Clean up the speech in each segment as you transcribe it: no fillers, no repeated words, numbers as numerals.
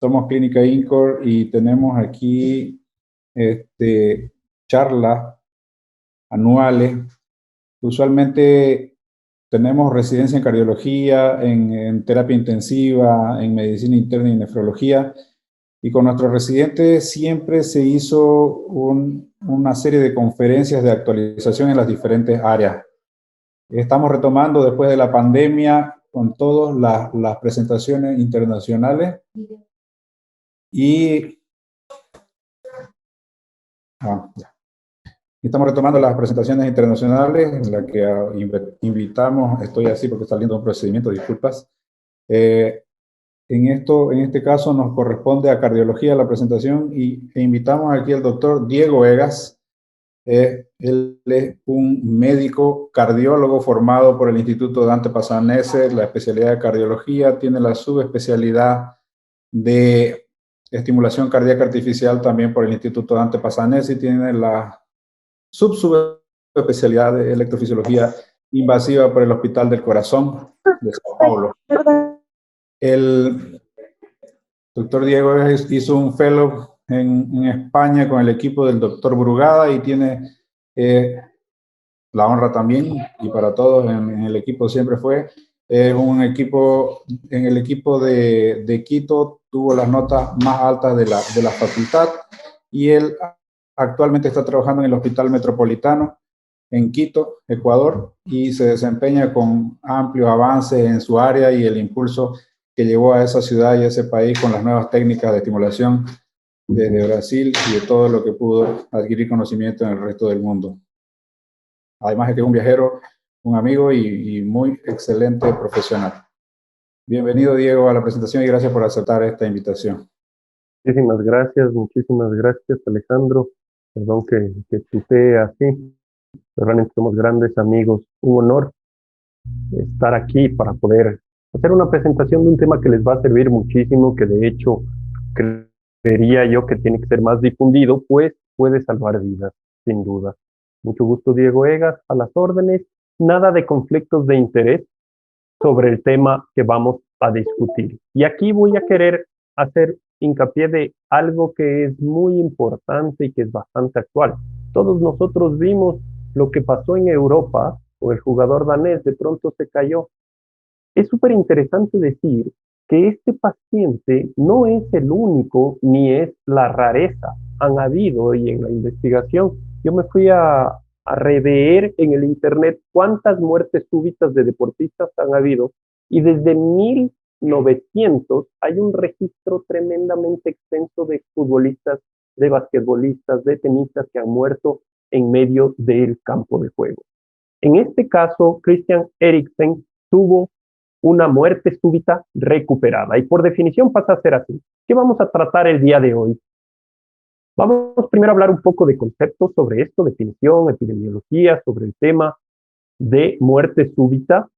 Somos Clínica Incor y tenemos aquí charlas anuales. Usualmente tenemos residencia en cardiología, en terapia intensiva, en medicina interna y nefrología. Y con nuestros residentes siempre se hizo una serie de conferencias de actualización en las diferentes áreas. Estamos retomando después de la pandemia con todas las presentaciones internacionales y estamos retomando las presentaciones internacionales en las que invitamos, estoy así porque está saliendo un procedimiento, disculpas. En este caso nos corresponde a cardiología la presentación e invitamos aquí al doctor Diego Egas. Él es un médico cardiólogo formado por el Instituto Dante Passanese, la especialidad de cardiología, tiene la subespecialidad de estimulación cardíaca artificial también por el Instituto Dante Passanese y tiene la subespecialidad de electrofisiología invasiva por el Hospital del Corazón de Sao Paulo. El doctor Diego hizo un fellow en España con el equipo del doctor Brugada y tiene la honra también, y para todos en el equipo siempre fue, un equipo, en el equipo de Quito tuvo las notas más altas de la facultad y él actualmente está trabajando en el Hospital Metropolitano en Quito, Ecuador, y se desempeña con amplios avances en su área y el impulso que llevó a esa ciudad y a ese país con las nuevas técnicas de estimulación desde Brasil y de todo lo que pudo adquirir conocimiento en el resto del mundo. Además de que es un viajero, un amigo y muy excelente profesional. Bienvenido, Diego, a la presentación y gracias por aceptar esta invitación. Muchísimas gracias, Alejandro. Perdón que tutee así. Realmente somos grandes amigos. Un honor estar aquí para poder hacer una presentación de un tema que les va a servir muchísimo, que de hecho creería yo que tiene que ser más difundido, pues puede salvar vidas, sin duda. Mucho gusto, Diego Egas, a las órdenes. Nada de conflictos de interés sobre el tema que vamos a discutir. Y aquí voy a querer hacer hincapié de algo que es muy importante y que es bastante actual. Todos nosotros vimos lo que pasó en Europa, o el jugador danés de pronto se cayó. Es súper interesante decir que este paciente no es el único ni es la rareza. Han habido, y en la investigación, yo me fui a rever en el internet cuántas muertes súbitas de deportistas han habido, y desde 1900 hay un registro tremendamente extenso de futbolistas, de basquetbolistas, de tenistas que han muerto en medio del campo de juego. En este caso, Christian Eriksen tuvo una muerte súbita recuperada y por definición pasa a ser así. ¿Qué vamos a tratar el día de hoy? Vamos primero a hablar un poco de conceptos sobre esto, definición, epidemiología, sobre el tema de muerte súbita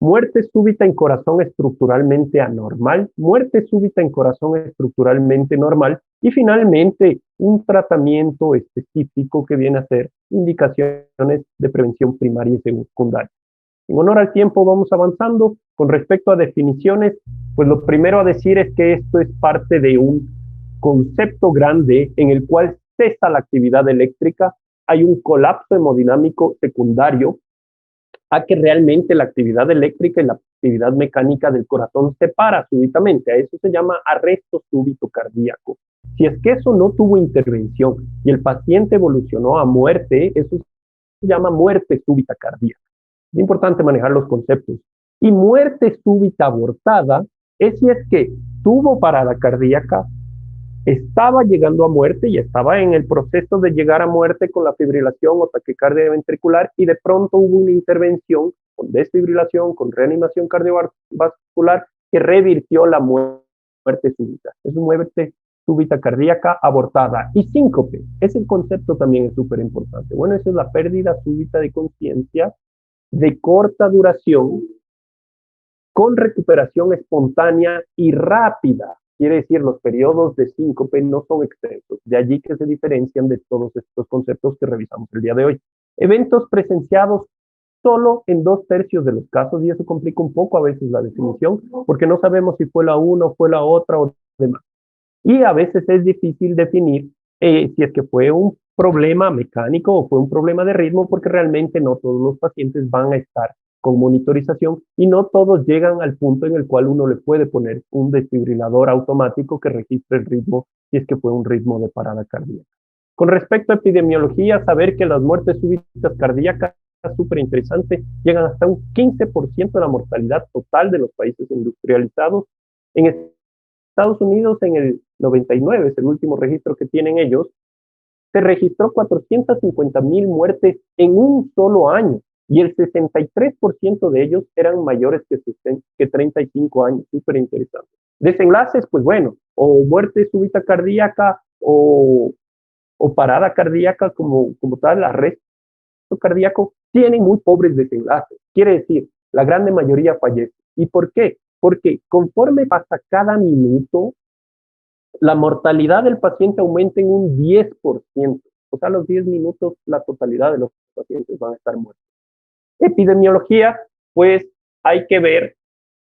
en corazón estructuralmente anormal, muerte súbita en corazón estructuralmente normal y finalmente un tratamiento específico que viene a ser indicaciones de prevención primaria y secundaria. En honor al tiempo vamos avanzando. Con respecto a definiciones, pues lo primero a decir es que esto es parte de un concepto grande en el cual cesa la actividad eléctrica, hay un colapso hemodinámico secundario a que realmente la actividad eléctrica y la actividad mecánica del corazón se para súbitamente. A eso se llama arresto súbito cardíaco. Si es que eso no tuvo intervención y el paciente evolucionó a muerte, eso se llama muerte súbita cardíaca. Es importante manejar los conceptos. Y muerte súbita abortada es si es que tuvo parada cardíaca, estaba llegando a muerte y estaba en el proceso de llegar a muerte con la fibrilación o taquicardia ventricular y de pronto hubo una intervención con desfibrilación, con reanimación cardiovascular que revirtió la muerte súbita. Es una muerte súbita cardíaca abortada. Y síncope, ese concepto también es súper importante. Bueno, esa es la pérdida súbita de conciencia de corta duración con recuperación espontánea y rápida. Quiere decir, los periodos de síncope no son extensos. De allí que se diferencian de todos estos conceptos que revisamos el día de hoy. Eventos presenciados solo en 2/3 de los casos, y eso complica un poco a veces la definición, porque no sabemos si fue la una o fue la otra o demás. Y a veces es difícil definir si es que fue un problema mecánico o fue un problema de ritmo, porque realmente no todos los pacientes van a estar con monitorización y no todos llegan al punto en el cual uno le puede poner un desfibrilador automático que registre el ritmo si es que fue un ritmo de parada cardíaca. Con respecto a epidemiología, saber que las muertes súbitas cardíacas es súper interesante, llegan hasta un 15% de la mortalidad total de los países industrializados. En Estados Unidos, en el 99, es el último registro que tienen ellos, se registró 450,000 muertes en un solo año y el 63% de ellos eran mayores que 35 años, súper interesante. Desenlaces, pues bueno, o muerte súbita cardíaca o parada cardíaca como tal, arresto cardíaco, tienen muy pobres desenlaces. Quiere decir, la grande mayoría fallece. ¿Y por qué? Porque conforme pasa cada minuto, la mortalidad del paciente aumenta en un 10%. O sea, a los 10 minutos la totalidad de los pacientes van a estar muertos. Epidemiología, pues hay que ver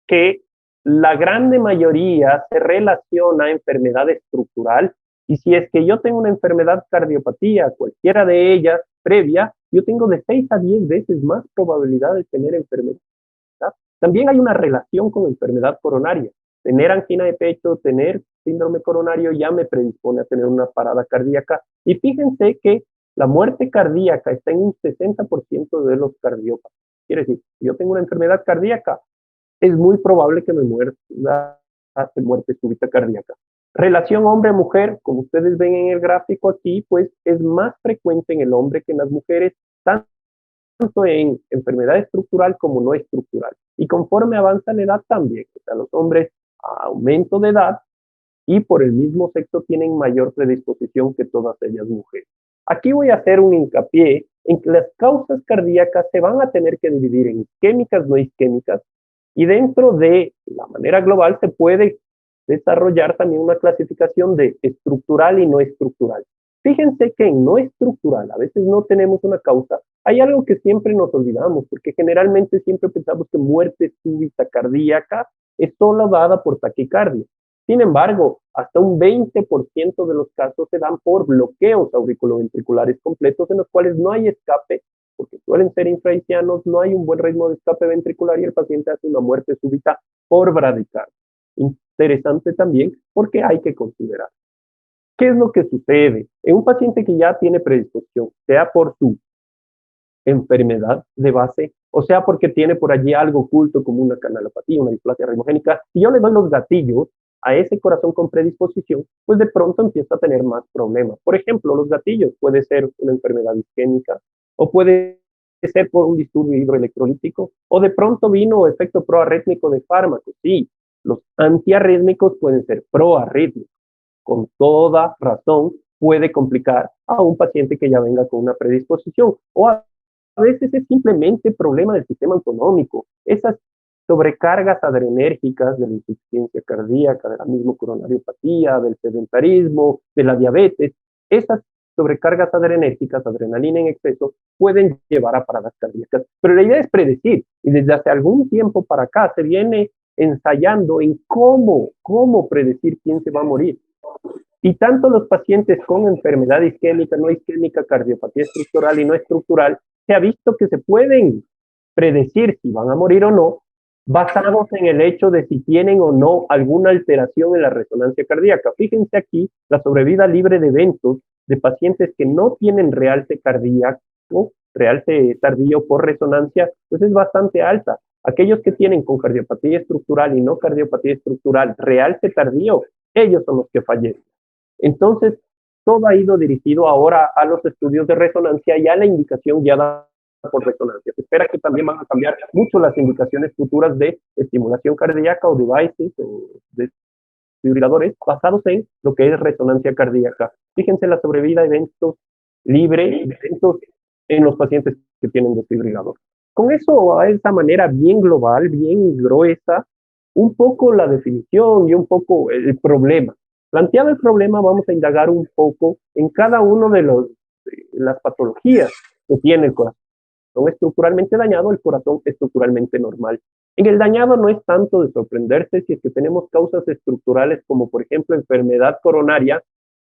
que la grande mayoría se relaciona a enfermedad estructural y si es que yo tengo una enfermedad cardiopatía, cualquiera de ellas previa, yo tengo de 6 a 10 veces más probabilidad de tener enfermedad. También hay una relación con enfermedad coronaria. Tener angina de pecho, tener síndrome coronario ya me predispone a tener una parada cardíaca. Y fíjense que la muerte cardíaca está en un 60% de los cardiópatas. Quiere decir, si yo tengo una enfermedad cardíaca, es muy probable que me muera de muerte súbita cardíaca. Relación hombre-mujer, como ustedes ven en el gráfico aquí, pues es más frecuente en el hombre que en las mujeres, tanto en enfermedad estructural como no estructural. Y conforme avanza la edad también, o sea, los hombres a aumento de edad y por el mismo sexo tienen mayor predisposición que todas ellas mujeres. Aquí voy a hacer un hincapié en que las causas cardíacas se van a tener que dividir en isquémicas, no isquémicas, y dentro de la manera global se puede desarrollar también una clasificación de estructural y no estructural. Fíjense que en no estructural, a veces no tenemos una causa, hay algo que siempre nos olvidamos, porque generalmente siempre pensamos que muerte súbita cardíaca es solo dada por taquicardia. Sin embargo, hasta un 20% de los casos se dan por bloqueos auriculoventriculares completos en los cuales no hay escape, porque suelen ser infraicianos, no hay un buen ritmo de escape ventricular y el paciente hace una muerte súbita por bradicardia. Interesante también porque hay que considerar. ¿Qué es lo que sucede? En un paciente que ya tiene predisposición, sea por su enfermedad de base, o sea porque tiene por allí algo oculto como una canalopatía, una displasia ritmogénica, si yo le doy los gatillos a ese corazón con predisposición, pues de pronto empieza a tener más problemas. Por ejemplo, los gatillos puede ser una enfermedad isquémica o puede ser por un disturbio hidroelectrolítico o de pronto vino efecto proarrítmico de fármacos. Sí, los antiarrítmicos pueden ser proarrítmicos. Con toda razón puede complicar a un paciente que ya venga con una predisposición o a veces es simplemente problema del sistema autonómico. Esas sobrecargas adrenérgicas de la insuficiencia cardíaca, de la misma coronariopatía, del sedentarismo, de la diabetes, esas sobrecargas adrenérgicas, adrenalina en exceso, pueden llevar a paradas cardíacas. Pero la idea es predecir, y desde hace algún tiempo para acá se viene ensayando en cómo predecir quién se va a morir. Y tanto los pacientes con enfermedad isquémica, no isquémica, cardiopatía estructural y no estructural, se ha visto que se pueden predecir si van a morir o no, basados en el hecho de si tienen o no alguna alteración en la resonancia cardíaca. Fíjense aquí la sobrevida libre de eventos de pacientes que no tienen realce cardíaco, realce tardío por resonancia, pues es bastante alta. Aquellos que tienen con cardiopatía estructural y no cardiopatía estructural realce tardío, ellos son los que fallecen. Entonces, todo ha ido dirigido ahora a los estudios de resonancia y a la indicación guiada por resonancia. Se espera que también van a cambiar mucho las indicaciones futuras de estimulación cardíaca o devices o desfibriladores basados en lo que es resonancia cardíaca. Fíjense la sobrevida de eventos libre, de eventos en los pacientes que tienen desfibrilador. Con eso, a esa manera bien global, bien gruesa, un poco la definición y un poco el problema. Planteado el problema, vamos a indagar un poco en cada uno de las patologías que tiene el corazón estructuralmente dañado, el corazón estructuralmente normal. En el dañado no es tanto de sorprenderse si es que tenemos causas estructurales como por ejemplo enfermedad coronaria.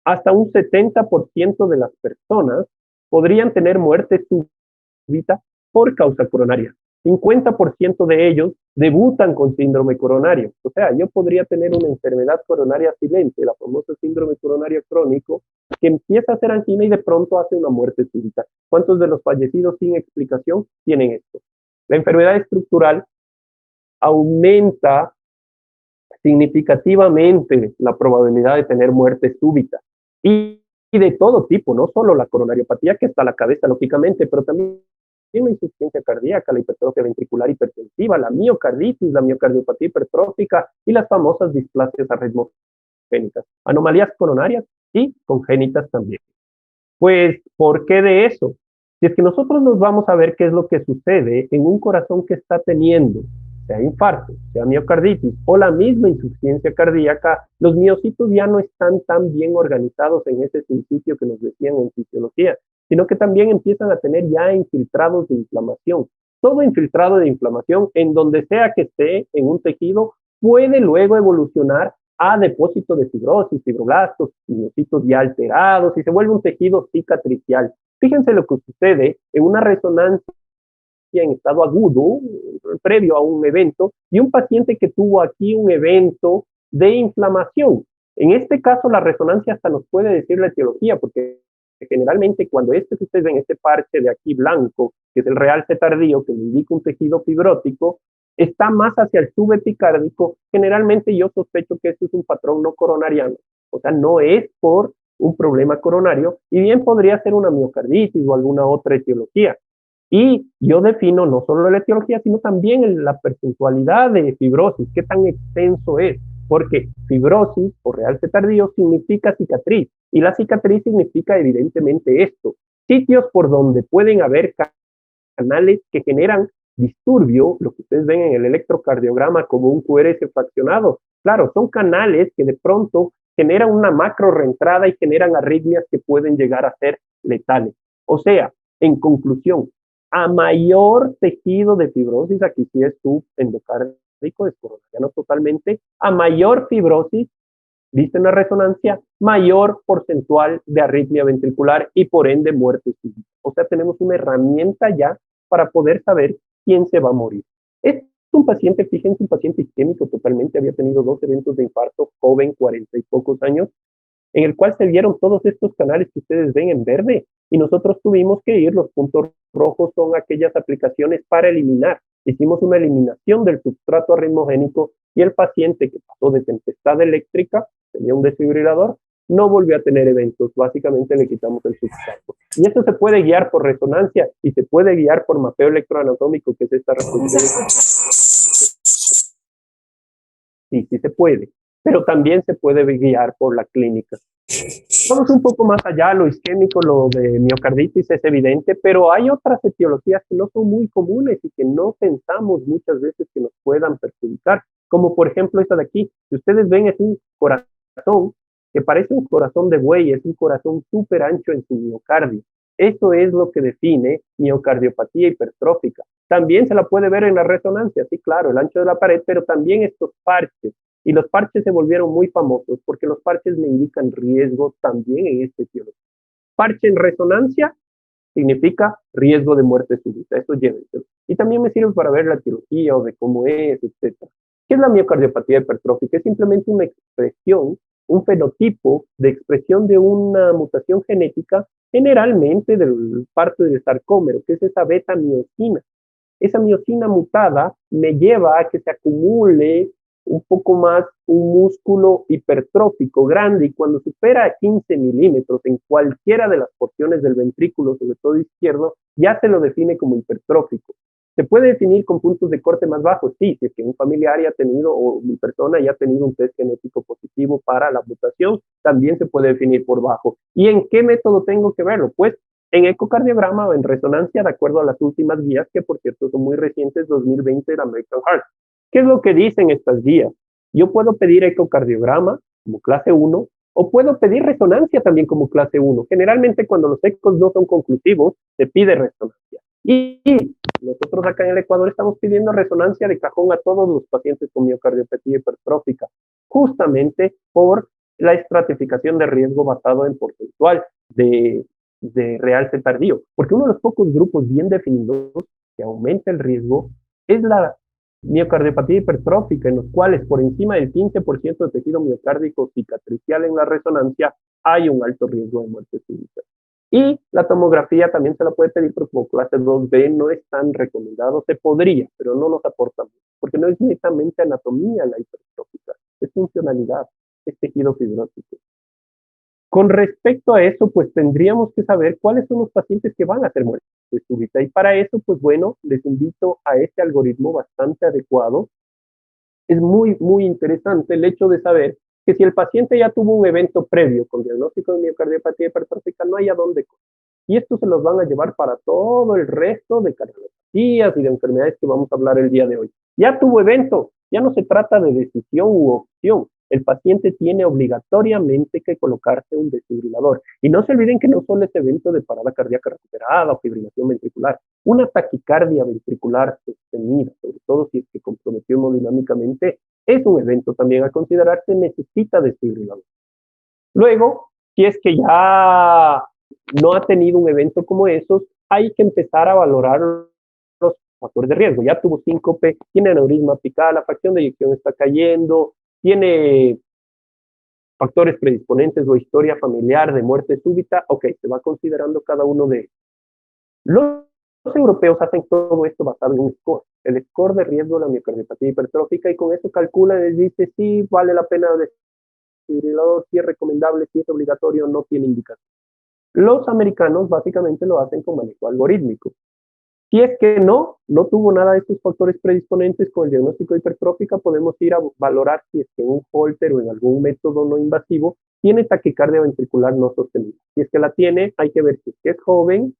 Hasta un 70% de las personas podrían tener muerte súbita por causa coronaria. 50% de ellos debutan con síndrome coronario. O sea, yo podría tener una enfermedad coronaria silente, la famosa síndrome coronario crónico, que empieza a hacer angina y de pronto hace una muerte súbita. ¿Cuántos de los fallecidos sin explicación tienen esto? La enfermedad estructural aumenta significativamente la probabilidad de tener muerte súbita. Y de todo tipo, no solo la coronariopatía, que está a la cabeza, lógicamente, pero también la insuficiencia cardíaca, la hipertrofia ventricular hipertensiva, la miocarditis, la miocardiopatía hipertrófica y las famosas displasias arritmogénicas, anomalías coronarias y congénitas también. Pues, ¿por qué de eso? Si es que nosotros nos vamos a ver qué es lo que sucede en un corazón que está teniendo, sea infarto, sea miocarditis o la misma insuficiencia cardíaca, los miocitos ya no están tan bien organizados en ese principio que nos decían en fisiología, sino que también empiezan a tener ya infiltrados de inflamación. Todo infiltrado de inflamación, en donde sea que esté en un tejido, puede luego evolucionar a depósito de fibrosis, fibroblastos, miocitos ya alterados y se vuelve un tejido cicatricial. Fíjense lo que sucede en una resonancia en estado agudo, previo a un evento, y un paciente que tuvo aquí un evento de inflamación. En este caso, la resonancia hasta nos puede decir la etiología, porque generalmente cuando que ustedes ven, este parche de aquí blanco, que es el realce tardío, que me indica un tejido fibrótico, está más hacia el subepicárdico. Generalmente yo sospecho que esto es un patrón no coronariano, o sea, no es por un problema coronario, y bien podría ser una miocarditis o alguna otra etiología. Y yo defino no solo la etiología, sino también la percentualidad de fibrosis, qué tan extenso es, porque fibrosis o realce tardío significa cicatriz, y la cicatriz significa evidentemente esto, sitios por donde pueden haber canales que generan disturbio, lo que ustedes ven en el electrocardiograma como un QRS fraccionado. Claro, son canales que de pronto generan una macro reentrada y generan arritmias que pueden llegar a ser letales. O sea, en conclusión, a mayor tejido de fibrosis, aquí sí es subendocárdico, es coronariano totalmente, a mayor fibrosis, viste una resonancia, mayor porcentual de arritmia ventricular y por ende muerte súbita. O sea, tenemos una herramienta ya para poder saber quién se va a morir. Es un paciente, fíjense, un paciente isquémico totalmente, había tenido 2 eventos de infarto, joven, 40 y pocos años, en el cual se vieron todos estos canales que ustedes ven en verde, y nosotros tuvimos que ir, los puntos rojos son aquellas aplicaciones para eliminar. Hicimos una eliminación del substrato arritmogénico y el paciente que pasó de tempestad eléctrica, tenía un desfibrilador, no volvió a tener eventos, básicamente le quitamos el substrato. Y esto se puede guiar por resonancia y se puede guiar por mapeo electroanatómico, que es esta reproducción. Sí, sí se puede, pero también se puede guiar por la clínica. Vamos un poco más allá, lo isquémico, lo de miocarditis es evidente, pero hay otras etiologías que no son muy comunes y que no pensamos muchas veces que nos puedan perjudicar, como por ejemplo esta de aquí. Si ustedes ven, es un corazón que parece un corazón de buey, es un corazón súper ancho en su miocardio. Eso es lo que define miocardiopatía hipertrófica. También se la puede ver en la resonancia, sí, claro, el ancho de la pared, pero también estos parches. Y los parches se volvieron muy famosos porque los parches me indican riesgo también en este etiología. Parche en resonancia significa riesgo de muerte súbita, eso llévenselo. Y también me sirve para ver la etiología o de cómo es, etc. ¿Qué es la miocardiopatía hipertrófica? Es simplemente una expresión, un fenotipo de expresión de una mutación genética, generalmente del parto del sarcómero, que es esa beta-miosina. Esa miosina mutada me lleva a que se acumule un poco más un músculo hipertrófico grande, y cuando supera 15 milímetros en cualquiera de las porciones del ventrículo, sobre todo izquierdo, ya se lo define como hipertrófico. ¿Se puede definir con puntos de corte más bajos? Sí, si es que un familiar haya tenido o mi persona haya tenido un test genético positivo para la mutación, también se puede definir por bajo. ¿Y en qué método tengo que verlo? Pues en ecocardiograma o en resonancia, de acuerdo a las últimas guías, que por cierto son muy recientes, 2020 de la American Heart. ¿Qué es lo que dicen estas guías? Yo puedo pedir ecocardiograma como clase 1 o puedo pedir resonancia también como clase 1. Generalmente cuando los ecos no son conclusivos, se pide resonancia. Y nosotros acá en el Ecuador estamos pidiendo resonancia de cajón a todos los pacientes con miocardiopatía hipertrófica, justamente por la estratificación de riesgo basado en porcentual de realce tardío, porque uno de los pocos grupos bien definidos que aumenta el riesgo es la miocardiopatía hipertrófica, en los cuales por encima del 15% de tejido miocárdico cicatricial en la resonancia hay un alto riesgo de muerte súbita. Y la tomografía también se la puede pedir, pero como clase 2B no es tan recomendado, se podría, pero no nos aporta mucho, porque no es netamente anatomía la hipertrófica, es funcionalidad, es tejido fibrótico. Con respecto a eso, pues tendríamos que saber cuáles son los pacientes que van a hacer muerte súbita. Y para eso, pues bueno, les invito a este algoritmo bastante adecuado. Es muy interesante el hecho de saber que si el paciente ya tuvo un evento previo con diagnóstico de miocardiopatía hipertrófica, no hay a dónde correr. Y esto se los van a llevar para todo el resto de cardiopatías y de enfermedades que vamos a hablar el día de hoy. Ya tuvo evento, ya no se trata de decisión u opción. El paciente tiene obligatoriamente que colocarse un desfibrilador. Y no se olviden que no solo es evento de parada cardíaca recuperada o fibrilación ventricular. Una taquicardia ventricular sostenida, sobre todo si es que comprometió hemodinámicamente, es un evento también a considerarse, necesita desfibrilador. Luego, si es que ya no ha tenido un evento como esos, hay que empezar a valorar los factores de riesgo. Ya tuvo síncope, tiene aneurisma apical, la fracción de eyección está cayendo, tiene factores predisponentes o historia familiar de muerte súbita, ok, se va considerando cada uno de ellos. Los europeos hacen todo esto basado en un score, el score de riesgo de la miocardiopatía hipertrófica, y con eso calculan, les dice si vale la pena desfibrilador, si es recomendable, si es obligatorio, no tiene indicación. Los americanos básicamente lo hacen con manejo algorítmico. Si es que no tuvo nada de estos factores predisponentes con el diagnóstico de hipertrófica, podemos ir a valorar si es que en un Holter o en algún método no invasivo tiene taquicardia ventricular no sostenida. Si es que la tiene, hay que ver si es que es joven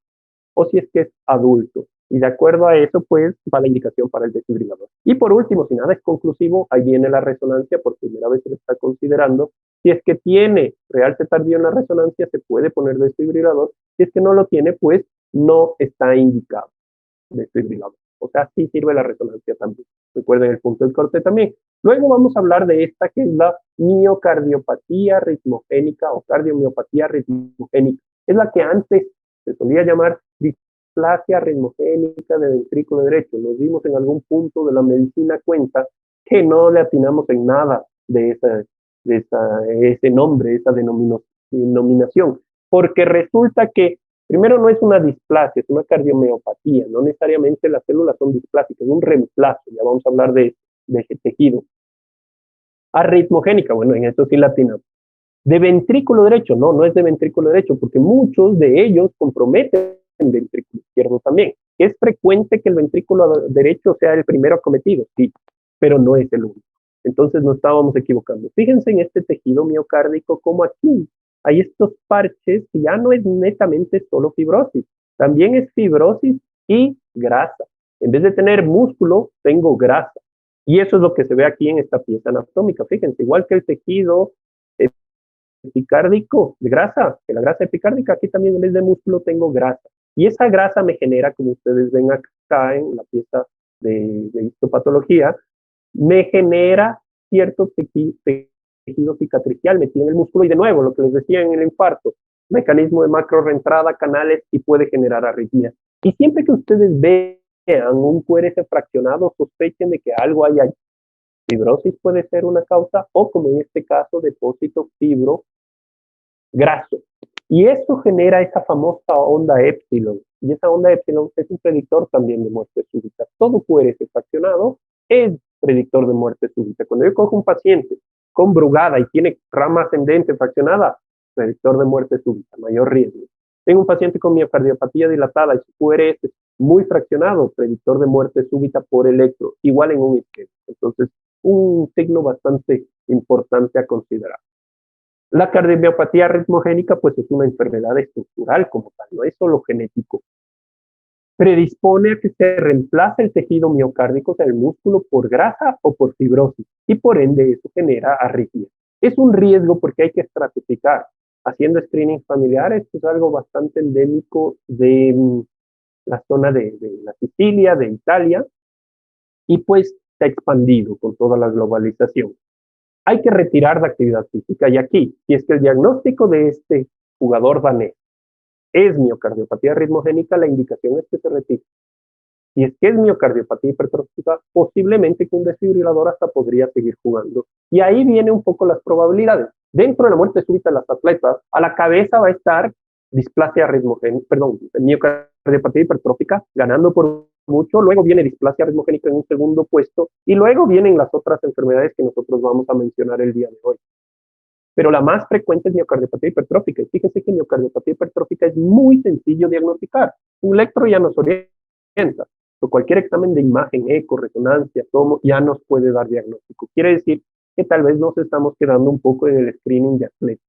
o si es que es adulto. Y de acuerdo a eso, pues, va la indicación para el desfibrilador. Y por último, si nada es conclusivo, ahí viene la resonancia, por primera vez se lo está considerando. Si es que tiene realce tardío en la resonancia, se puede poner desfibrilador. Si es que no lo tiene, pues, no está indicado desfibrilador. O sea, sí sirve la resonancia también. Recuerden el punto del corte también. Luego vamos a hablar de esta que es la miocardiopatía ritmogénica o cardiomiopatía ritmogénica. Es la que antes se solía llamar displasia ritmogénica de ventrículo derecho. Nos dimos en algún punto de la medicina cuenta que no le atinamos en nada de ese nombre, esa denominación, porque resulta que primero no es una displasia, es una cardiomiopatía, no necesariamente las células son displásicas, es un reemplazo, ya vamos a hablar de ese tejido. Arritmogénica, bueno, en esto sí latinamos. De ventrículo derecho, no es de ventrículo derecho, porque muchos de ellos comprometen el ventrículo izquierdo también. Es frecuente que el ventrículo derecho sea el primero acometido, sí, pero no es el único. Entonces no estábamos equivocando. Fíjense en este tejido miocárdico como aquí hay estos parches que ya no es netamente solo fibrosis, también es fibrosis y grasa. En vez de tener músculo, tengo grasa. Y eso es lo que se ve aquí en esta pieza anatómica. Fíjense, igual que el tejido epicárdico de grasa, que la grasa epicárdica, aquí también en vez de músculo tengo grasa. Y esa grasa me genera, como ustedes ven acá en la pieza de histopatología, me genera cierto tejido cicatricial metido en el músculo, y de nuevo, lo que les decía en el infarto, mecanismo de macro reentrada, canales, y puede generar arritmias. Y siempre que ustedes vean un QRS fraccionado, sospechen de que algo hay allí. Fibrosis puede ser una causa, o como en este caso, depósito fibro graso. Y eso genera esa famosa onda épsilon. Y esa onda épsilon es un predictor también de muerte súbita. Todo QRS fraccionado es predictor de muerte súbita. Cuando yo cojo un paciente con brugada y tiene rama ascendente fraccionada, predictor de muerte súbita, mayor riesgo. Tengo un paciente con miocardiopatía dilatada y su QRS es muy fraccionado, predictor de muerte súbita por electro, igual en un isquemio. Entonces, un signo bastante importante a considerar. La cardiomiopatía ritmogénica, pues es una enfermedad estructural como tal, no es solo genético. Predispone a que se reemplace el tejido miocárdico, o sea, el músculo, por grasa o por fibrosis, y por ende eso genera arritmias. Es un riesgo porque hay que estratificar. Haciendo screening familiar, esto es algo bastante endémico de la zona de la Sicilia, de Italia, y pues se ha expandido con toda la globalización. Hay que retirar la actividad física, y aquí, si es que el diagnóstico de este jugador danés es miocardiopatía ritmogénica, la indicación es que se retire. Si es que es miocardiopatía hipertrófica, posiblemente con un desfibrilador hasta podría seguir jugando. Y ahí vienen un poco las probabilidades. Dentro de la muerte súbita de las atletas, a la cabeza va a estar displasia ritmogénica, perdón, miocardiopatía hipertrófica, ganando por mucho, luego viene displasia ritmogénica en un segundo puesto, y luego vienen las otras enfermedades que nosotros vamos a mencionar el día de hoy. Pero la más frecuente es miocardiopatía hipertrófica. Y fíjense que miocardiopatía hipertrófica es muy sencillo diagnosticar. Un electro ya nos orienta. Pero cualquier examen de imagen, eco, resonancia, tomo, ya nos puede dar diagnóstico. Quiere decir que tal vez nos estamos quedando un poco en el screening de atletas.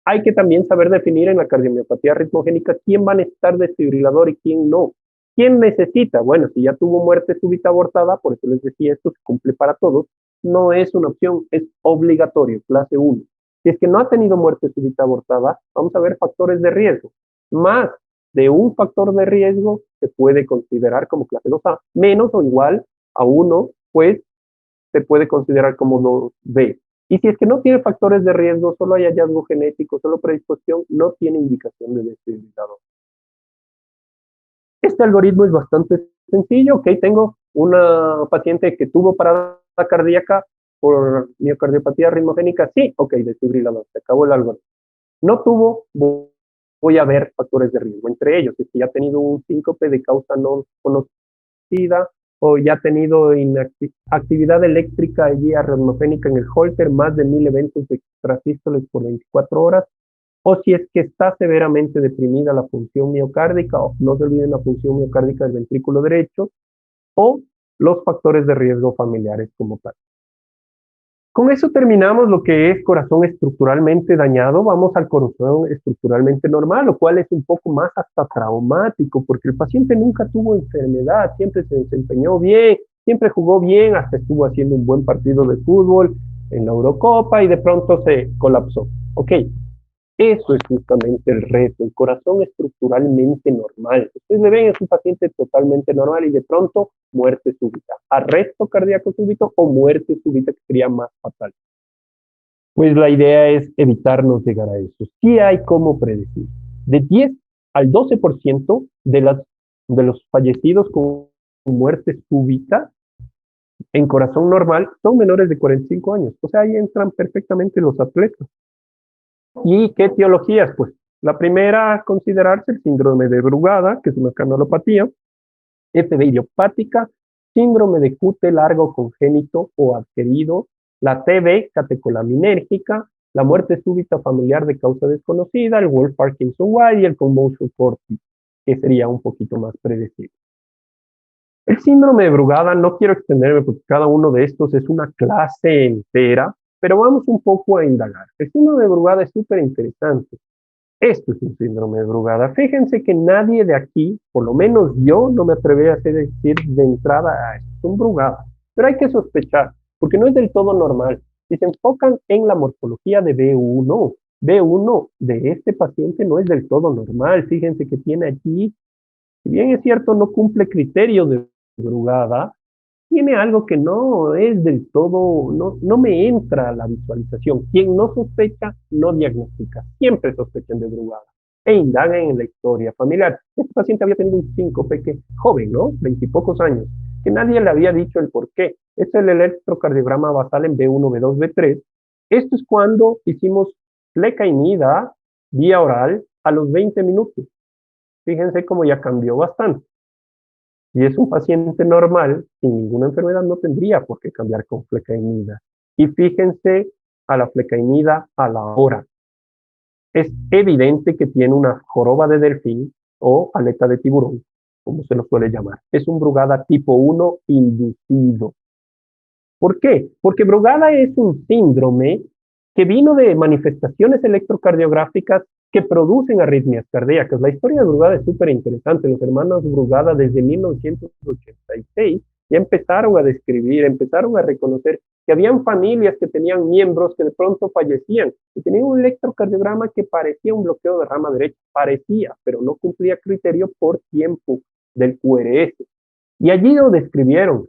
Hay que también saber definir en la cardiomiopatía ritmogénica quién va a necesitar desfibrilador y quién no. ¿Quién necesita? Bueno, si ya tuvo muerte súbita abortada, por eso les decía, esto se cumple para todos, no es una opción, es obligatorio, clase 1. Si es que no ha tenido muerte súbita abortada, vamos a ver factores de riesgo. Más de un factor de riesgo se puede considerar como clase 2A, menos o igual a 1, pues se puede considerar como 2B. Y si es que no tiene factores de riesgo, solo hay hallazgo genético, solo predisposición, no tiene indicación de desfibrilador. Este algoritmo es bastante sencillo. Ok, tengo una paciente que tuvo parada cardíaca por miocardiopatía ritmogénica. Sí, ok, desfibrilador, se acabó el algoritmo. No tuvo, voy a ver factores de riesgo. Entre ellos, si ya ha tenido un síncope de causa no conocida, o ya ha tenido actividad eléctrica y arritmogénica en el Holter, más de 1000 eventos de extrasístoles por 24 horas, o si es que está severamente deprimida la función miocárdica, o no se olviden la función miocárdica del ventrículo derecho, o los factores de riesgo familiares como tal. Con eso terminamos lo que es corazón estructuralmente dañado. Vamos al corazón estructuralmente normal, lo cual es un poco más hasta traumático, porque el paciente nunca tuvo enfermedad, siempre se desempeñó bien, siempre jugó bien, hasta estuvo haciendo un buen partido de fútbol en la Eurocopa y de pronto se colapsó. Ok, eso es justamente el reto, el corazón estructuralmente normal. Ustedes le ven, es un paciente totalmente normal y de pronto muerte súbita, arresto cardíaco súbito o muerte súbita, que sería más fatal. Pues la idea es evitarnos llegar a eso. Sí hay cómo predecir. De 10 al 12% de los fallecidos con muerte súbita en corazón normal son menores de 45 años. O sea, ahí entran perfectamente los atletas. ¿Y qué etiologías? Pues la primera a considerarse el síndrome de Brugada, que es una canalopatía, FB idiopática, síndrome de QT largo congénito o adquirido, la TB catecolaminérgica, la muerte súbita familiar de causa desconocida, el Wolff-Parkinson-White y el convulsive cortis, que sería un poquito más predecible. El síndrome de Brugada, no quiero extenderme porque cada uno de estos es una clase entera, pero vamos un poco a indagar. El síndrome de Brugada es súper interesante. Esto es un síndrome de Brugada. Fíjense que nadie de aquí, por lo menos yo, no me atreví a decir de entrada, esto es un Brugada. Pero hay que sospechar, porque no es del todo normal. Si se enfocan en la morfología de B1, B1 de este paciente no es del todo normal. Fíjense que tiene aquí, si bien es cierto, no cumple criterios de Brugada, tiene algo que no es del todo, no me entra a la visualización. Quien no sospecha, no diagnostica. Siempre sospechan de Brugada. E indagan en la historia familiar. Este paciente había tenido un síncope joven, ¿no? 20 y pocos años, que nadie le había dicho el por qué. Este es el electrocardiograma basal en B1, B2, B3. Esto es cuando hicimos flecainida vía oral a los 20 minutos. Fíjense cómo ya cambió bastante. Si es un paciente normal, sin ninguna enfermedad, no tendría por qué cambiar con flecainida. Y fíjense a la flecainida a la hora. Es evidente que tiene una joroba de delfín o aleta de tiburón, como se lo suele llamar. Es un Brugada tipo 1 inducido. ¿Por qué? Porque Brugada es un síndrome que vino de manifestaciones electrocardiográficas que producen arritmias cardíacas. La historia de Brugada es súper interesante. Los hermanos Brugada desde 1986 ya empezaron a describir, empezaron a reconocer que habían familias que tenían miembros que de pronto fallecían y tenían un electrocardiograma que parecía un bloqueo de rama derecha, parecía, pero no cumplía criterio por tiempo. del QRS. Y allí lo describieron.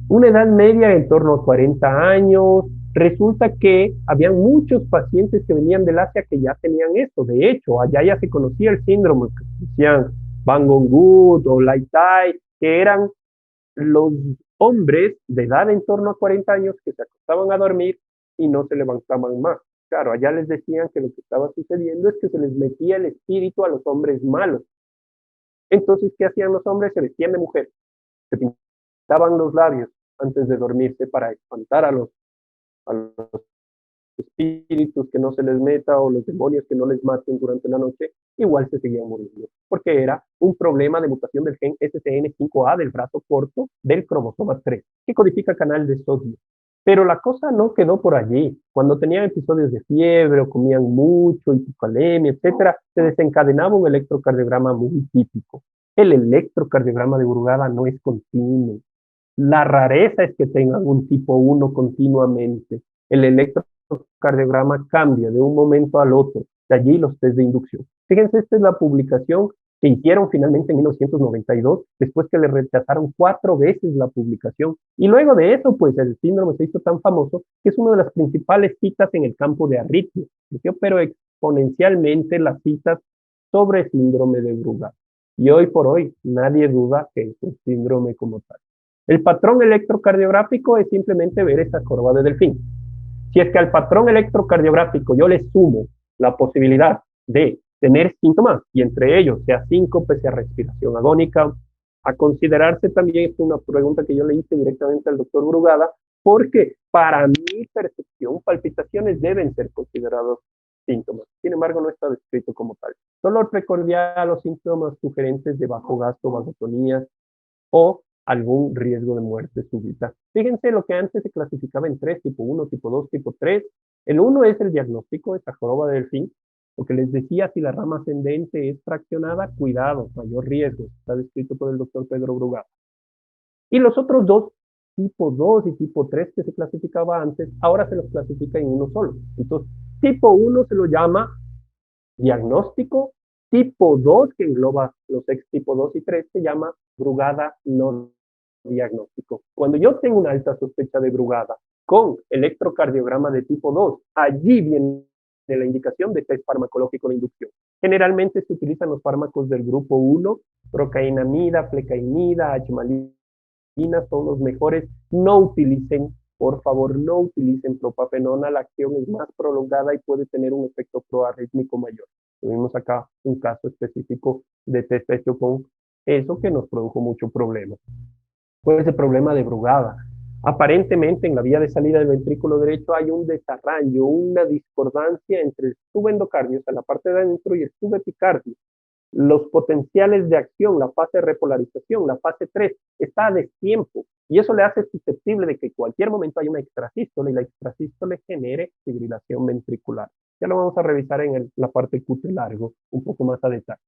Una edad media en torno a 40 años. Resulta que habían muchos pacientes que venían del Asia que ya tenían esto. De hecho, allá ya se conocía el síndrome que decían Van Gongut o Lai Tai, que eran los hombres de edad en torno a 40 años que se acostaban a dormir y no se levantaban más. Claro, allá les decían que lo que estaba sucediendo es que se les metía el espíritu a los hombres malos. Entonces, ¿qué hacían los hombres? Se vestían de mujer, se pintaban los labios antes de dormirse para espantar a los espíritus, que no se les meta, o los demonios que no les maten durante la noche, igual se seguían muriendo, porque era un problema de mutación del gen SCN5A del brazo corto del cromosoma 3, que codifica canal de sodio. Pero la cosa no quedó por allí. Cuando tenían episodios de fiebre o comían mucho, hipocalemia, etcétera, se desencadenaba un electrocardiograma muy típico. El electrocardiograma de Brugada no es continuo. La rareza es que tengan un tipo 1 continuamente. El electrocardiograma cambia de un momento al otro. De allí los test de inducción. Fíjense, esta es la publicación que hicieron finalmente en 1992, después que le rechazaron 4 veces la publicación. Y luego de eso, pues el síndrome se hizo tan famoso que es una de las principales citas en el campo de arritmia. Pero exponencialmente las citas sobre síndrome de Brugada. Y hoy por hoy nadie duda que es un síndrome como tal. El patrón electrocardiográfico es simplemente ver esa curva de delfín. Si es que al patrón electrocardiográfico yo le sumo la posibilidad de tener síntomas, y entre ellos sea síncope, sea respiración agónica, a considerarse también, es una pregunta que yo le hice directamente al doctor Brugada, porque para mi percepción, palpitaciones deben ser considerados síntomas. Sin embargo, no está descrito como tal. Dolor precordial o síntomas sugerentes de bajo gasto, vasotonías o algún riesgo de muerte súbita. Fíjense lo que antes se clasificaba en 3, tipo 1, tipo 2, tipo 3. El 1 es el diagnóstico, esa joroba de delfín. Lo que les decía, si la rama ascendente es fraccionada, cuidado, mayor riesgo. Está descrito por el doctor Pedro Brugada. Y los otros dos, tipo 2 y tipo 3 que se clasificaba antes, ahora se los clasifica en uno solo. Entonces, tipo 1 se lo llama diagnóstico, tipo 2, que engloba los ex tipo 2 y 3, se llama Brugada no diagnóstico. Cuando yo tengo una alta sospecha de Brugada con electrocardiograma de tipo 2, allí viene la indicación de test farmacológico de inducción. Generalmente se utilizan los fármacos del grupo 1, procainamida, plecainida, achmalina, son los mejores. No utilicen, por favor, no utilicen propafenona, la acción es más prolongada y puede tener un efecto proarrítmico mayor. Tuvimos acá un caso específico de test hecho con eso que nos produjo mucho problema. Fue ese problema de Brugada. Aparentemente en la vía de salida del ventrículo derecho hay un desarrollo, una discordancia entre el subendocardio, o sea, la parte de adentro, y el subepicardio. Los potenciales de acción, la fase de repolarización, la fase 3, está a destiempo, y eso le hace susceptible de que en cualquier momento haya una extrasístole y la extrasístole genere fibrilación ventricular. Ya lo vamos a revisar en la parte QT largo, un poco más a detalle.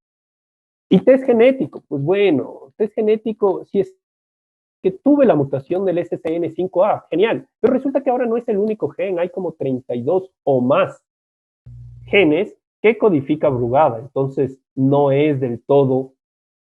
Y test genético, pues bueno, test genético, si es que tuve la mutación del SCN5A, genial, pero resulta que ahora no es el único gen, hay como 32 o más genes que codifica Brugada, entonces no es del todo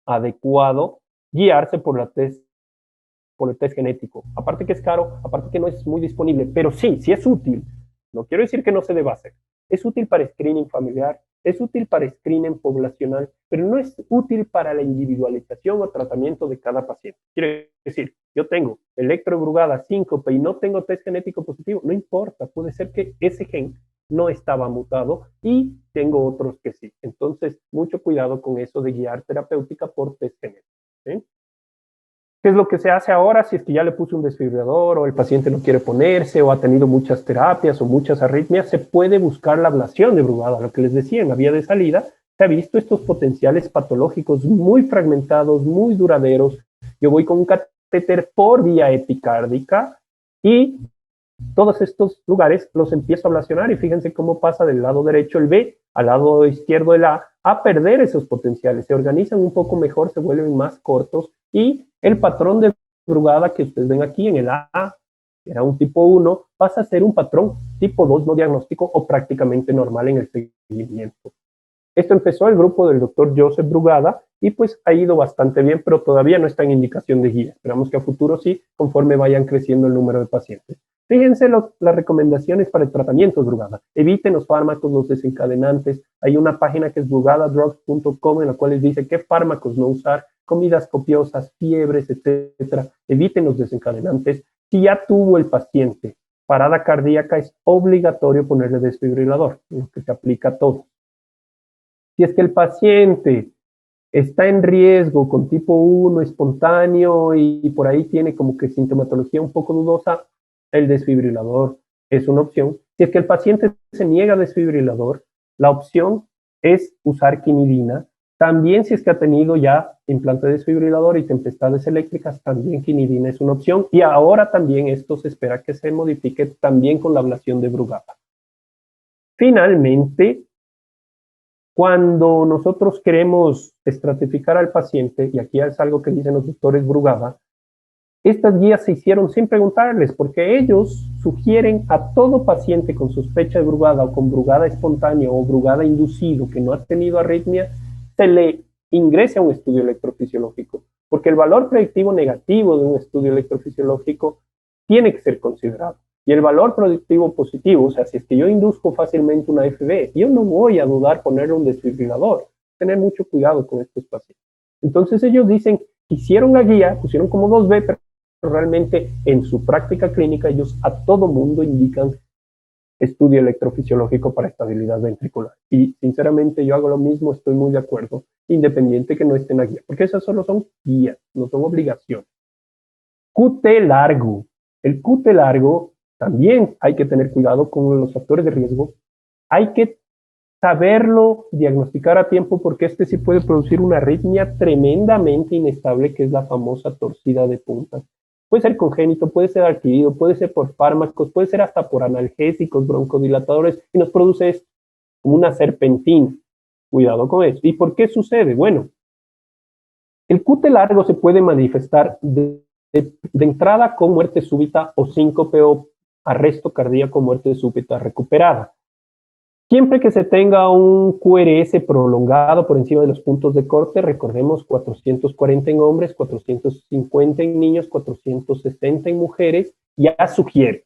adecuado guiarse por el test genético, aparte que es caro, aparte que no es muy disponible, pero sí es útil, no quiero decir que no se deba hacer, es útil para screening familiar, es útil para screening poblacional, pero no es útil para la individualización o tratamiento de cada paciente. Quiere decir, yo tengo electrobrugada, síncope y no tengo test genético positivo, no importa, puede ser que ese gen no estaba mutado y tengo otros que sí. Entonces, mucho cuidado con eso de guiar terapéutica por test genético. ¿Sí? ¿Qué es lo que se hace ahora si es que ya le puse un desfibrilador o el paciente no quiere ponerse o ha tenido muchas terapias o muchas arritmias? Se puede buscar la ablación de Brugada. Lo que les decía, en la vía de salida se ha visto estos potenciales patológicos muy fragmentados, muy duraderos. Yo voy con un catéter por vía epicárdica y todos estos lugares los empiezo a ablacionar y fíjense cómo pasa del lado derecho el B al lado izquierdo el A perder esos potenciales. Se organizan un poco mejor, se vuelven más cortos y el patrón de Brugada que ustedes ven aquí en el A, que era un tipo 1, pasa a ser un patrón tipo 2 no diagnóstico o prácticamente normal en el seguimiento. Esto empezó el grupo del doctor Joseph Brugada y pues ha ido bastante bien, pero todavía no está en indicación de guía. Esperamos que a futuro sí, conforme vayan creciendo el número de pacientes. Fíjense las recomendaciones para el tratamiento de Brugada. Eviten los fármacos, los desencadenantes. Hay una página que es brugadadrugs.com en la cual les dice qué fármacos no usar, comidas copiosas, fiebres, etcétera. Eviten los desencadenantes. Si ya tuvo el paciente parada cardíaca, es obligatorio ponerle desfibrilador, lo que se aplica a todos. Si es que el paciente está en riesgo con tipo 1 espontáneo y por ahí tiene como que sintomatología un poco dudosa, el desfibrilador es una opción. Si es que el paciente se niega a desfibrilador, la opción es usar quinidina. También si es que ha tenido ya implante desfibrilador y tempestades eléctricas, también quinidina es una opción. Y ahora también esto se espera que se modifique también con la ablación de Brugada. Finalmente, cuando nosotros queremos estratificar al paciente, y aquí es algo que dicen los doctores Brugada, estas guías se hicieron sin preguntarles, porque ellos sugieren a todo paciente con sospecha de Brugada o con Brugada espontánea o Brugada inducido que no ha tenido arritmia, se le ingrese a un estudio electrofisiológico, porque el valor predictivo negativo de un estudio electrofisiológico tiene que ser considerado. Y el valor predictivo positivo, o sea, si es que yo induzco fácilmente una FB, yo no voy a dudar ponerle un desfibrilador. Tener mucho cuidado con estos pacientes. Entonces ellos dicen, hicieron la guía, pusieron como 2B, pero realmente en su práctica clínica ellos a todo mundo indican estudio electrofisiológico para estabilidad ventricular. Y sinceramente yo hago lo mismo, estoy muy de acuerdo, independiente que no esté en la guía, porque esas solo son guías, no son obligaciones. QT largo. El QT largo también hay que tener cuidado con los factores de riesgo. Hay que saberlo diagnosticar a tiempo porque este sí puede producir una arritmia tremendamente inestable que es la famosa torcida de puntas. Puede ser congénito, puede ser adquirido, puede ser por fármacos, puede ser hasta por analgésicos, broncodilatadores y nos produce esto como una serpentina. Cuidado con eso. ¿Y por qué sucede? Bueno, el QT largo se puede manifestar de entrada con muerte súbita o síncope o arresto cardíaco, muerte súbita recuperada. Siempre que se tenga un QRS prolongado por encima de los puntos de corte, recordemos 440 en hombres, 450 en niños, 460 en mujeres, ya sugiere,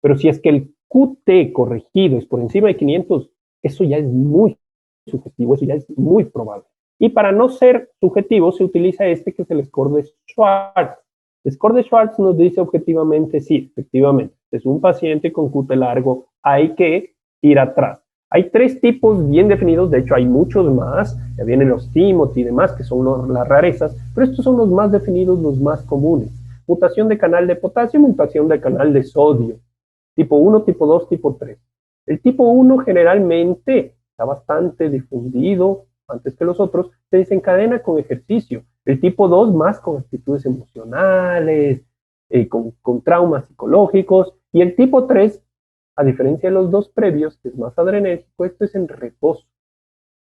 pero si es que el QT corregido es por encima de 500, eso ya es muy subjetivo, eso ya es muy probable. Y para no ser subjetivo se utiliza este que es el score de Schwartz. El score de Schwartz nos dice objetivamente, sí, efectivamente, es un paciente con QT largo, hay que ir atrás. Hay 3 tipos bien definidos, de hecho hay muchos más, ya vienen los Timothy y demás, que son las rarezas, pero estos son los más definidos, los más comunes. Mutación de canal de potasio, mutación de canal de sodio. Tipo 1, tipo 2, tipo 3. El tipo 1 generalmente está bastante difundido antes que los otros, se desencadena con ejercicio. El tipo 2 más con actitudes emocionales, con traumas psicológicos. Y el tipo 3, a diferencia de los 2 previos, que es más adrenérgico, esto es en reposo,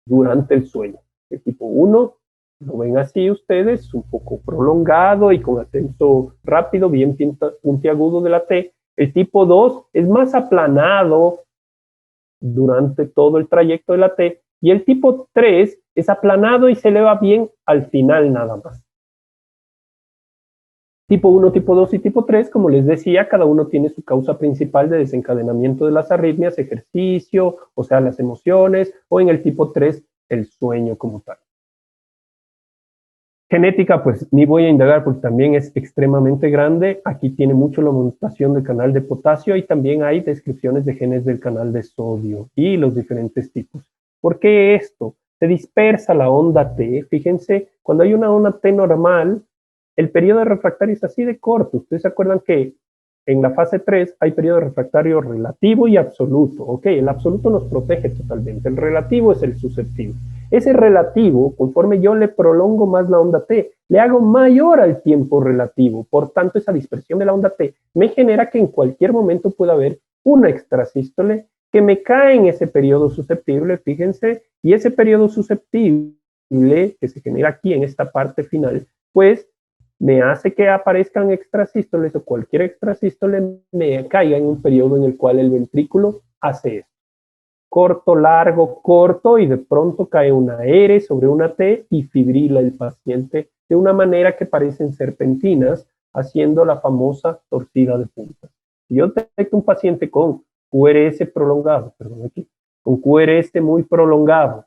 durante el sueño. El tipo 1, lo ven así ustedes, un poco prolongado y con ascenso rápido, bien puntiagudo de la T. El tipo 2 es más aplanado durante todo el trayecto de la T. Y el tipo 3 es aplanado y se eleva bien al final nada más. Tipo 1, tipo 2 y tipo 3, como les decía, cada uno tiene su causa principal de desencadenamiento de las arritmias, ejercicio, o sea, las emociones, o en el tipo 3, el sueño como tal. Genética, pues ni voy a indagar porque también es extremadamente grande. Aquí tiene mucho la mutación del canal de potasio y también hay descripciones de genes del canal de sodio y los diferentes tipos. ¿Por qué esto? Se dispersa la onda T. Fíjense, cuando hay una onda T normal, el periodo refractario es así de corto. Ustedes se acuerdan que en la fase 3 hay periodo refractario relativo y absoluto. Ok, el absoluto nos protege totalmente. El relativo es el susceptible. Ese relativo, conforme yo le prolongo más la onda T, le hago mayor al tiempo relativo. Por tanto, esa dispersión de la onda T me genera que en cualquier momento pueda haber una extrasístole que me cae en ese periodo susceptible, fíjense, y ese periodo susceptible que se genera aquí en esta parte final, pues me hace que aparezcan extrasístoles o cualquier extrasístole me caiga en un periodo en el cual el ventrículo hace esto. corto, largo, corto, y de pronto cae una R sobre una T y fibrila el paciente de una manera que parecen serpentinas, haciendo la famosa torcida de punta. Si yo detecto un paciente con QRS prolongado, perdón, aquí, con QRS muy prolongado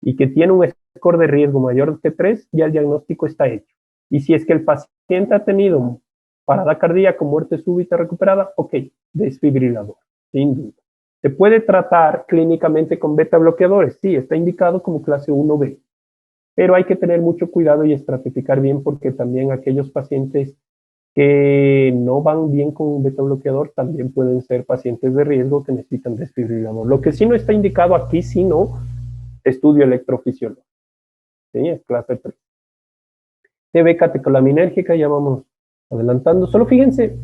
y que tiene un score de riesgo mayor que 3, ya el diagnóstico está hecho. Y si es que el paciente ha tenido parada cardíaca, muerte súbita recuperada, ok, desfibrilador, sin duda. ¿Se puede tratar clínicamente con beta bloqueadores? Sí, está indicado como clase 1B, pero hay que tener mucho cuidado y estratificar bien, porque también aquellos pacientes que no van bien con un beta bloqueador también pueden ser pacientes de riesgo que necesitan desfibrilador. Lo que sí no está indicado aquí, sino estudio electrofisiológico. ¿Sí? Es clase 3. TV catecolaminérgica, ya vamos adelantando. Solo fíjense,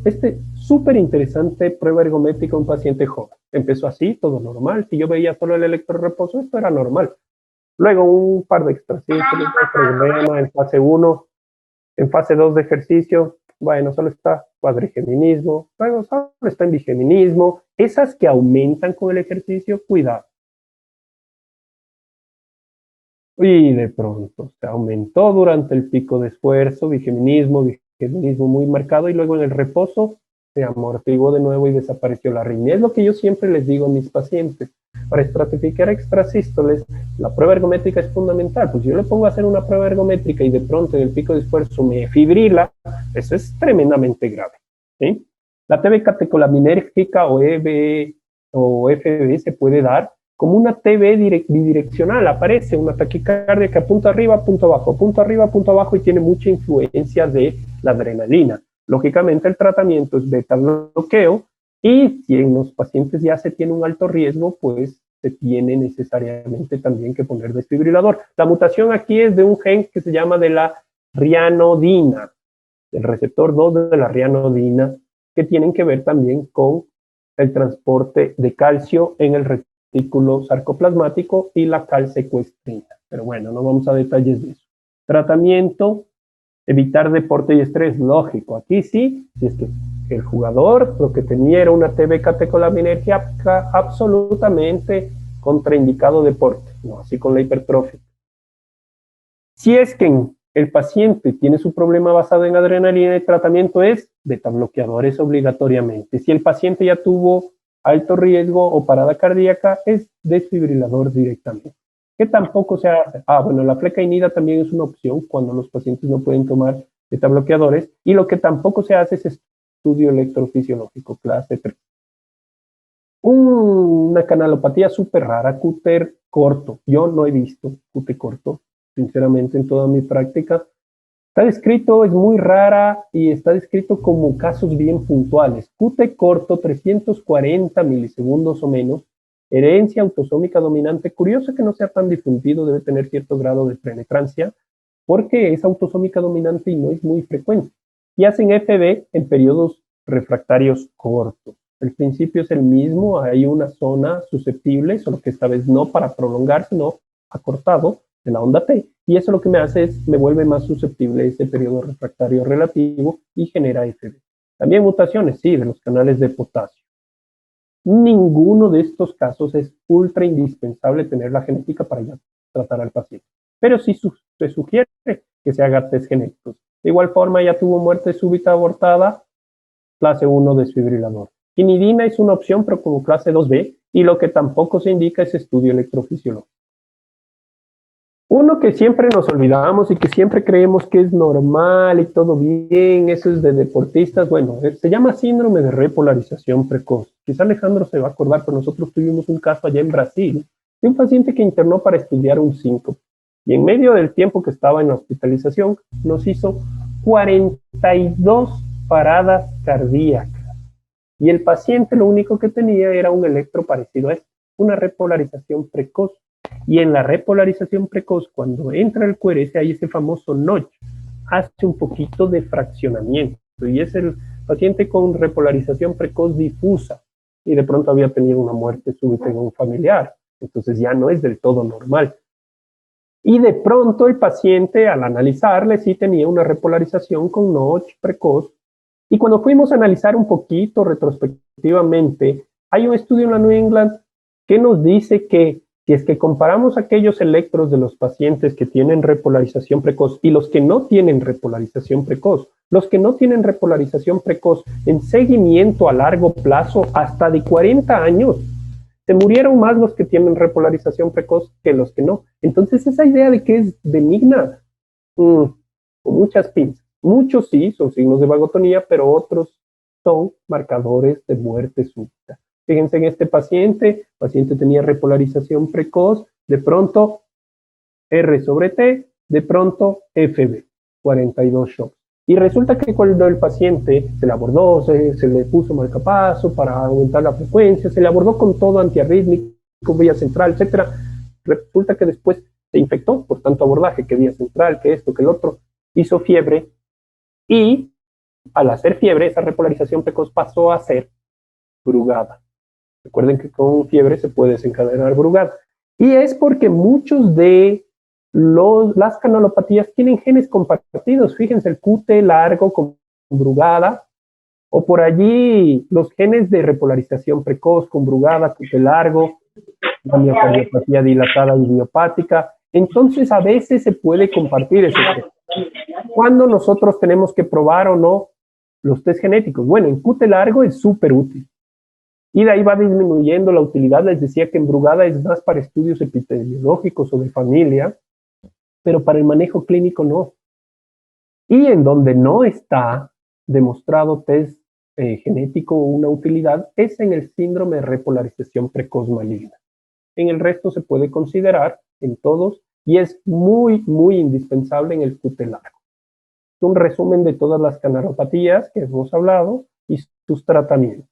súper interesante prueba ergométrica un paciente joven. Empezó así, todo normal. Si yo veía solo el electroreposo, esto era normal. Luego un par de extrasístoles, problema en fase 1, en fase 2 de ejercicio, bueno, solo está cuadrigeminismo, luego solo está en bigeminismo. Esas que aumentan con el ejercicio, cuidado. Y de pronto se aumentó durante el pico de esfuerzo, bigeminismo muy marcado, y luego en el reposo se amortiguó de nuevo y desapareció la arritmia. Es lo que yo siempre les digo a mis pacientes. Para estratificar extrasístoles, la prueba ergométrica es fundamental. Pues yo le pongo a hacer una prueba ergométrica y de pronto en el pico de esfuerzo me fibrila, eso es tremendamente grave. ¿Sí? La TB catecolaminérgica o EB o FB se puede dar como una TB bidireccional. Aparece una taquicardia que punto arriba, punto abajo, y tiene mucha influencia de la adrenalina. Lógicamente el tratamiento es beta bloqueo, y si en los pacientes ya se tiene un alto riesgo, pues se tiene necesariamente también que poner desfibrilador. La mutación aquí es de un gen que se llama de la rianodina, del receptor 2 de la rianodina, que tienen que ver también con el transporte de calcio en el retículo sarcoplasmático y la calsecuestrina. Pero bueno, no vamos a detalles de eso. Tratamiento, evitar deporte y estrés, lógico. Aquí sí, si es que el jugador lo que tenía era una TB catecolaminergia, absolutamente contraindicado deporte, no así con la hipertrofia. Si es que el paciente tiene su problema basado en adrenalina, el tratamiento es beta bloqueadores obligatoriamente. Si el paciente ya tuvo alto riesgo o parada cardíaca, es desfibrilador directamente. Que tampoco se hace. Bueno, la flecainida también es una opción cuando los pacientes no pueden tomar beta bloqueadores, y lo que tampoco se hace es estudio electrofisiológico, clase 3. Una canalopatía súper rara, cúter corto. Yo no he visto cúter corto, sinceramente, en toda mi práctica. Está descrito, es muy rara y está descrito como casos bien puntuales. QT corto, 340 milisegundos o menos, herencia autosómica dominante. Curioso que no sea tan difundido, debe tener cierto grado de penetrancia, porque es autosómica dominante y no es muy frecuente. Y hacen FB en periodos refractarios cortos. El principio es el mismo, hay una zona susceptible, solo que esta vez no para prolongar, sino acortado de la onda T, y eso lo que me hace es, me vuelve más susceptible a ese periodo refractario relativo y genera FB. También mutaciones, sí, de los canales de potasio. Ninguno de estos casos es ultra indispensable tener la genética para ya tratar al paciente, pero sí se sugiere que se haga test genéticos. De igual forma, ya tuvo muerte súbita abortada, clase 1 desfibrilador. Quinidina es una opción, pero como clase 2B, y lo que tampoco se indica es estudio electrofisiológico. Uno que siempre nos olvidamos y que siempre creemos que es normal y todo bien, eso es de deportistas, bueno, se llama síndrome de repolarización precoz. Quizá Alejandro se va a acordar, pero nosotros tuvimos un caso allá en Brasil de un paciente que internó para estudiar un síncope. Y en medio del tiempo que estaba en la hospitalización, nos hizo 42 paradas cardíacas. Y el paciente lo único que tenía era un electro parecido a esto, una repolarización precoz. Y en la repolarización precoz, cuando entra el QRS, hay ese famoso notch, hace un poquito de fraccionamiento. Y es el paciente con repolarización precoz difusa. Y de pronto había tenido una muerte súbita en un familiar. Entonces ya no es del todo normal. Y de pronto el paciente, al analizarle, sí tenía una repolarización con notch precoz. Y cuando fuimos a analizar un poquito retrospectivamente, hay un estudio en la New England ¿Qué nos dice? Que si es que comparamos aquellos electros de los pacientes que tienen repolarización precoz y los que no tienen repolarización precoz, los que no tienen repolarización precoz en seguimiento a largo plazo, hasta de 40 años, se murieron más los que tienen repolarización precoz que los que no. Entonces esa idea de que es benigna, con muchas pinzas. Muchos sí son signos de vagotonía, pero otros son marcadores de muerte súbita. Fíjense en este paciente, el paciente tenía repolarización precoz, de pronto R sobre T, de pronto FB, 42 shocks. Y resulta que cuando el paciente se le abordó, se le puso marcapaso para aumentar la frecuencia, se le abordó con todo antiarrítmico, vía central, etc. Resulta que después se infectó por tanto abordaje, que vía central, que esto, que el otro, hizo fiebre, y al hacer fiebre, esa repolarización precoz pasó a ser brugada. Recuerden que con fiebre se puede desencadenar brugada. Y es porque muchos de las canalopatías tienen genes compartidos. Fíjense, el QT largo con brugada, o por allí los genes de repolarización precoz con brugada, QT largo, la miocardiopatía dilatada idiopática. Entonces, a veces se puede compartir ese test. ¿Cuándo nosotros tenemos que probar o no los test genéticos? Bueno, en QT largo es súper útil. Y de ahí va disminuyendo la utilidad. Les decía que en brugada es más para estudios epidemiológicos o de familia, pero para el manejo clínico no. Y en donde no está demostrado test genético o una utilidad es en el síndrome de repolarización precoz maligna. En el resto se puede considerar en todos y es muy, muy indispensable en el QT largo. Es un resumen de todas las canaropatías que hemos hablado y sus tratamientos.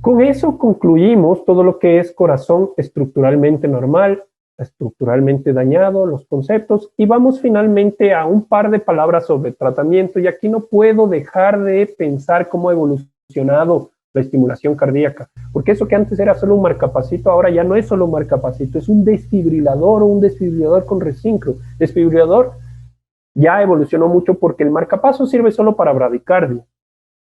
Con eso concluimos todo lo que es corazón estructuralmente normal, estructuralmente dañado, los conceptos, y vamos finalmente a un par de palabras sobre tratamiento, y aquí no puedo dejar de pensar cómo ha evolucionado la estimulación cardíaca, porque eso que antes era solo un marcapacito, ahora ya no es solo un marcapacito, es un desfibrilador o un desfibrilador con resincro. Desfibrilador ya evolucionó mucho porque el marcapaso sirve solo para bradicardia.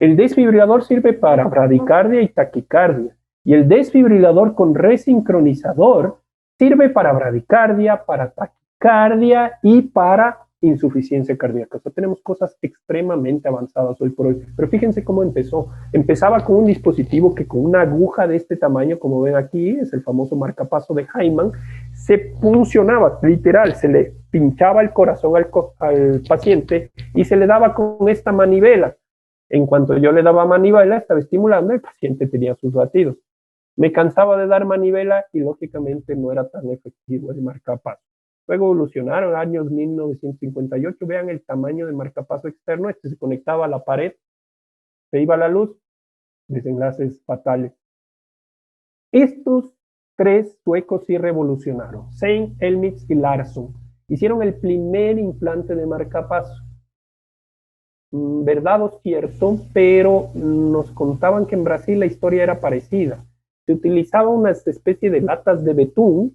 El desfibrilador sirve para bradicardia y taquicardia. Y el desfibrilador con resincronizador sirve para bradicardia, para taquicardia y para insuficiencia cardíaca. O sea, tenemos cosas extremadamente avanzadas hoy por hoy. Pero fíjense cómo empezó. Empezaba con un dispositivo que con una aguja de este tamaño, como ven aquí, es el famoso marcapaso de Hyman, se funcionaba, literal, se le pinchaba el corazón al paciente y se le daba con esta manivela. En cuanto yo le daba manivela, estaba estimulando, el paciente tenía sus latidos. Me cansaba de dar manivela y lógicamente no era tan efectivo el marcapaso. Luego evolucionaron, años 1958, vean el tamaño del marcapaso externo, este se conectaba a la pared, se iba la luz, desenlaces fatales. Estos tres suecos sí revolucionaron, Sein, Elmix y Larsson. Hicieron el primer implante de marcapaso. Verdad o cierto, pero nos contaban que en Brasil la historia era parecida. Se utilizaba una especie de latas de betún,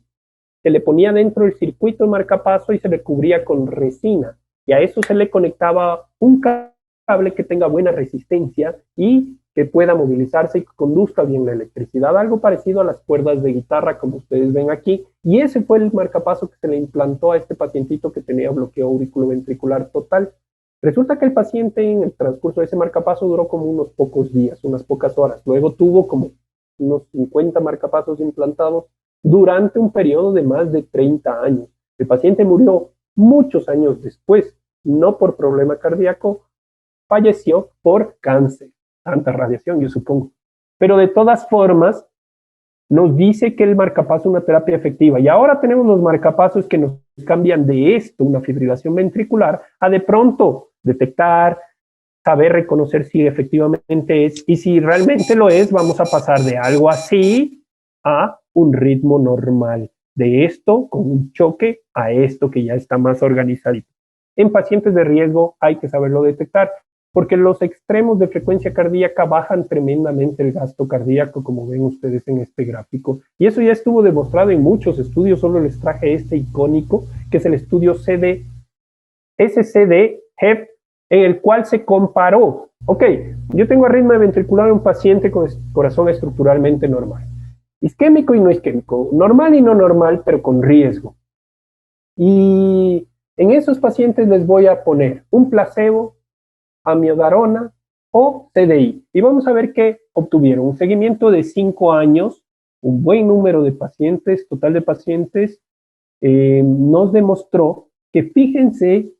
se le ponía dentro el circuito de marcapaso y se le cubría con resina. Y a eso se le conectaba un cable que tenga buena resistencia y que pueda movilizarse y que conduzca bien la electricidad. Algo parecido a las cuerdas de guitarra, como ustedes ven aquí. Y ese fue el marcapaso que se le implantó a este pacientito que tenía bloqueo auriculoventricular total. Resulta que el paciente en el transcurso de ese marcapaso duró como unos pocos días, unas pocas horas. Luego tuvo como unos 50 marcapasos implantados durante un periodo de más de 30 años. El paciente murió muchos años después, no por problema cardíaco, falleció por cáncer, tanta radiación, yo supongo. Pero de todas formas, nos dice que el marcapaso es una terapia efectiva. Y ahora tenemos los marcapasos que nos cambian de esto, una fibrilación ventricular, a de pronto detectar, saber reconocer si efectivamente es, y si realmente lo es, vamos a pasar de algo así a un ritmo normal. De esto, con un choque, a esto que ya está más organizadito. En pacientes de riesgo hay que saberlo detectar, porque los extremos de frecuencia cardíaca bajan tremendamente el gasto cardíaco, como ven ustedes en este gráfico. Y eso ya estuvo demostrado en muchos estudios, solo les traje este icónico, que es el estudio SCD-HEP, en el cual se comparó. Ok, yo tengo arritmia ventricular en un paciente con corazón estructuralmente normal. isquémico y no isquémico, normal y no normal, pero con riesgo. Y en esos pacientes les voy a poner un placebo, amiodarona o CDI. Y vamos a ver qué obtuvieron. Un seguimiento de 5 años, un buen número de pacientes, total de pacientes, nos demostró que, fíjense,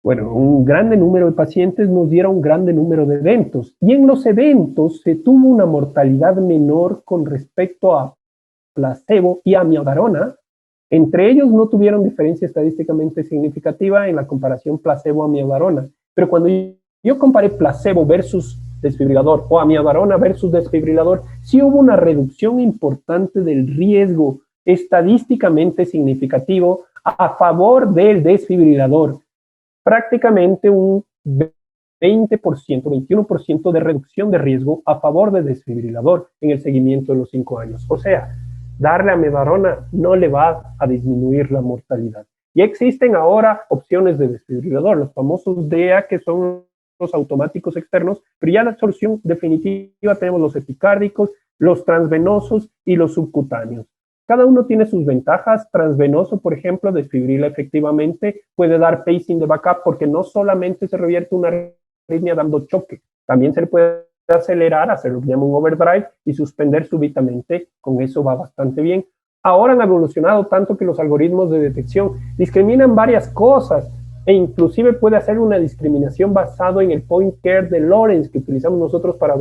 bueno, un grande número de pacientes nos dieron un grande número de eventos. Y en los eventos se tuvo una mortalidad menor con respecto a placebo y amiodarona. Entre ellos no tuvieron diferencia estadísticamente significativa en la comparación placebo-amiodarona. Pero cuando yo comparé placebo versus desfibrilador o amiodarona versus desfibrilador, sí hubo una reducción importante del riesgo estadísticamente significativo a favor del desfibrilador. Prácticamente un 20%, 21% de reducción de riesgo a favor del desfibrilador en el seguimiento de los 5 años. O sea, darle amiodarona no le va a disminuir la mortalidad. Y existen ahora opciones de desfibrilador, los famosos DEA, que son los automáticos externos, pero ya la solución definitiva tenemos los epicárdicos, los transvenosos y los subcutáneos. Cada uno tiene sus ventajas. Transvenoso, por ejemplo, desfibrila efectivamente, puede dar pacing de backup porque no solamente se revierte una arritmia dando choque, también se le puede acelerar, hacer lo que llama un overdrive y suspender súbitamente. Con eso va bastante bien. Ahora han evolucionado tanto que los algoritmos de detección discriminan varias cosas e inclusive puede hacer una discriminación basado en el point care de Lorentz que utilizamos nosotros para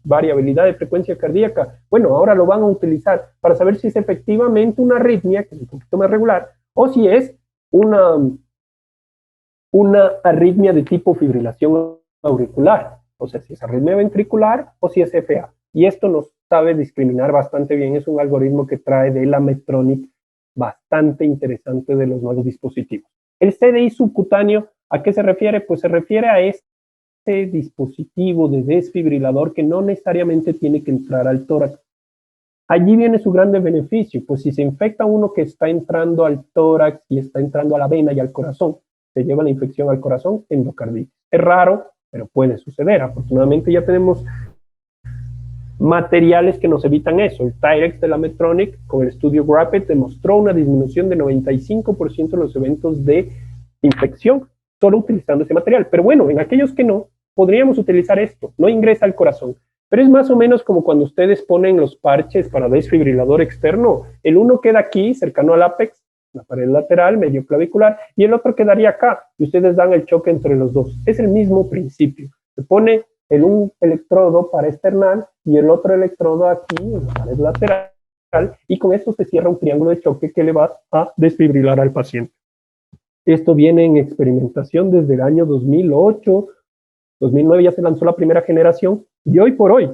variabilidad de frecuencia cardíaca. Bueno, ahora lo van a utilizar para saber si es efectivamente una arritmia, que es un poquito más regular, o si es una arritmia de tipo fibrilación auricular, o sea, si es arritmia ventricular o si es FA. Y esto nos sabe discriminar bastante bien. Es un algoritmo que trae de la Medtronic bastante interesante de los nuevos dispositivos. El CDI subcutáneo, ¿a qué se refiere? Pues se refiere a este dispositivo de desfibrilador que no necesariamente tiene que entrar al tórax. Allí viene su grande beneficio, pues si se infecta uno que está entrando al tórax y está entrando a la vena y al corazón, se lleva la infección al corazón, endocarditis. Es raro, pero puede suceder. Afortunadamente ya tenemos materiales que nos evitan eso. El Tyrex de la Medtronic con el estudio GRAPPED demostró una disminución de 95% de los eventos de infección solo utilizando ese material. Pero bueno, en aquellos que no, podríamos utilizar esto. No ingresa al corazón. Pero es más o menos como cuando ustedes ponen los parches para desfibrilador externo. El uno queda aquí, cercano al ápex, la pared lateral, medio clavicular, y el otro quedaría acá. Y ustedes dan el choque entre los dos. Es el mismo principio. Se pone en un electrodo para esternal y el otro electrodo aquí en la pared lateral, y con esto se cierra un triángulo de choque que le va a desfibrilar al paciente. Esto viene en experimentación desde el año 2008, 2009 ya se lanzó la primera generación y hoy por hoy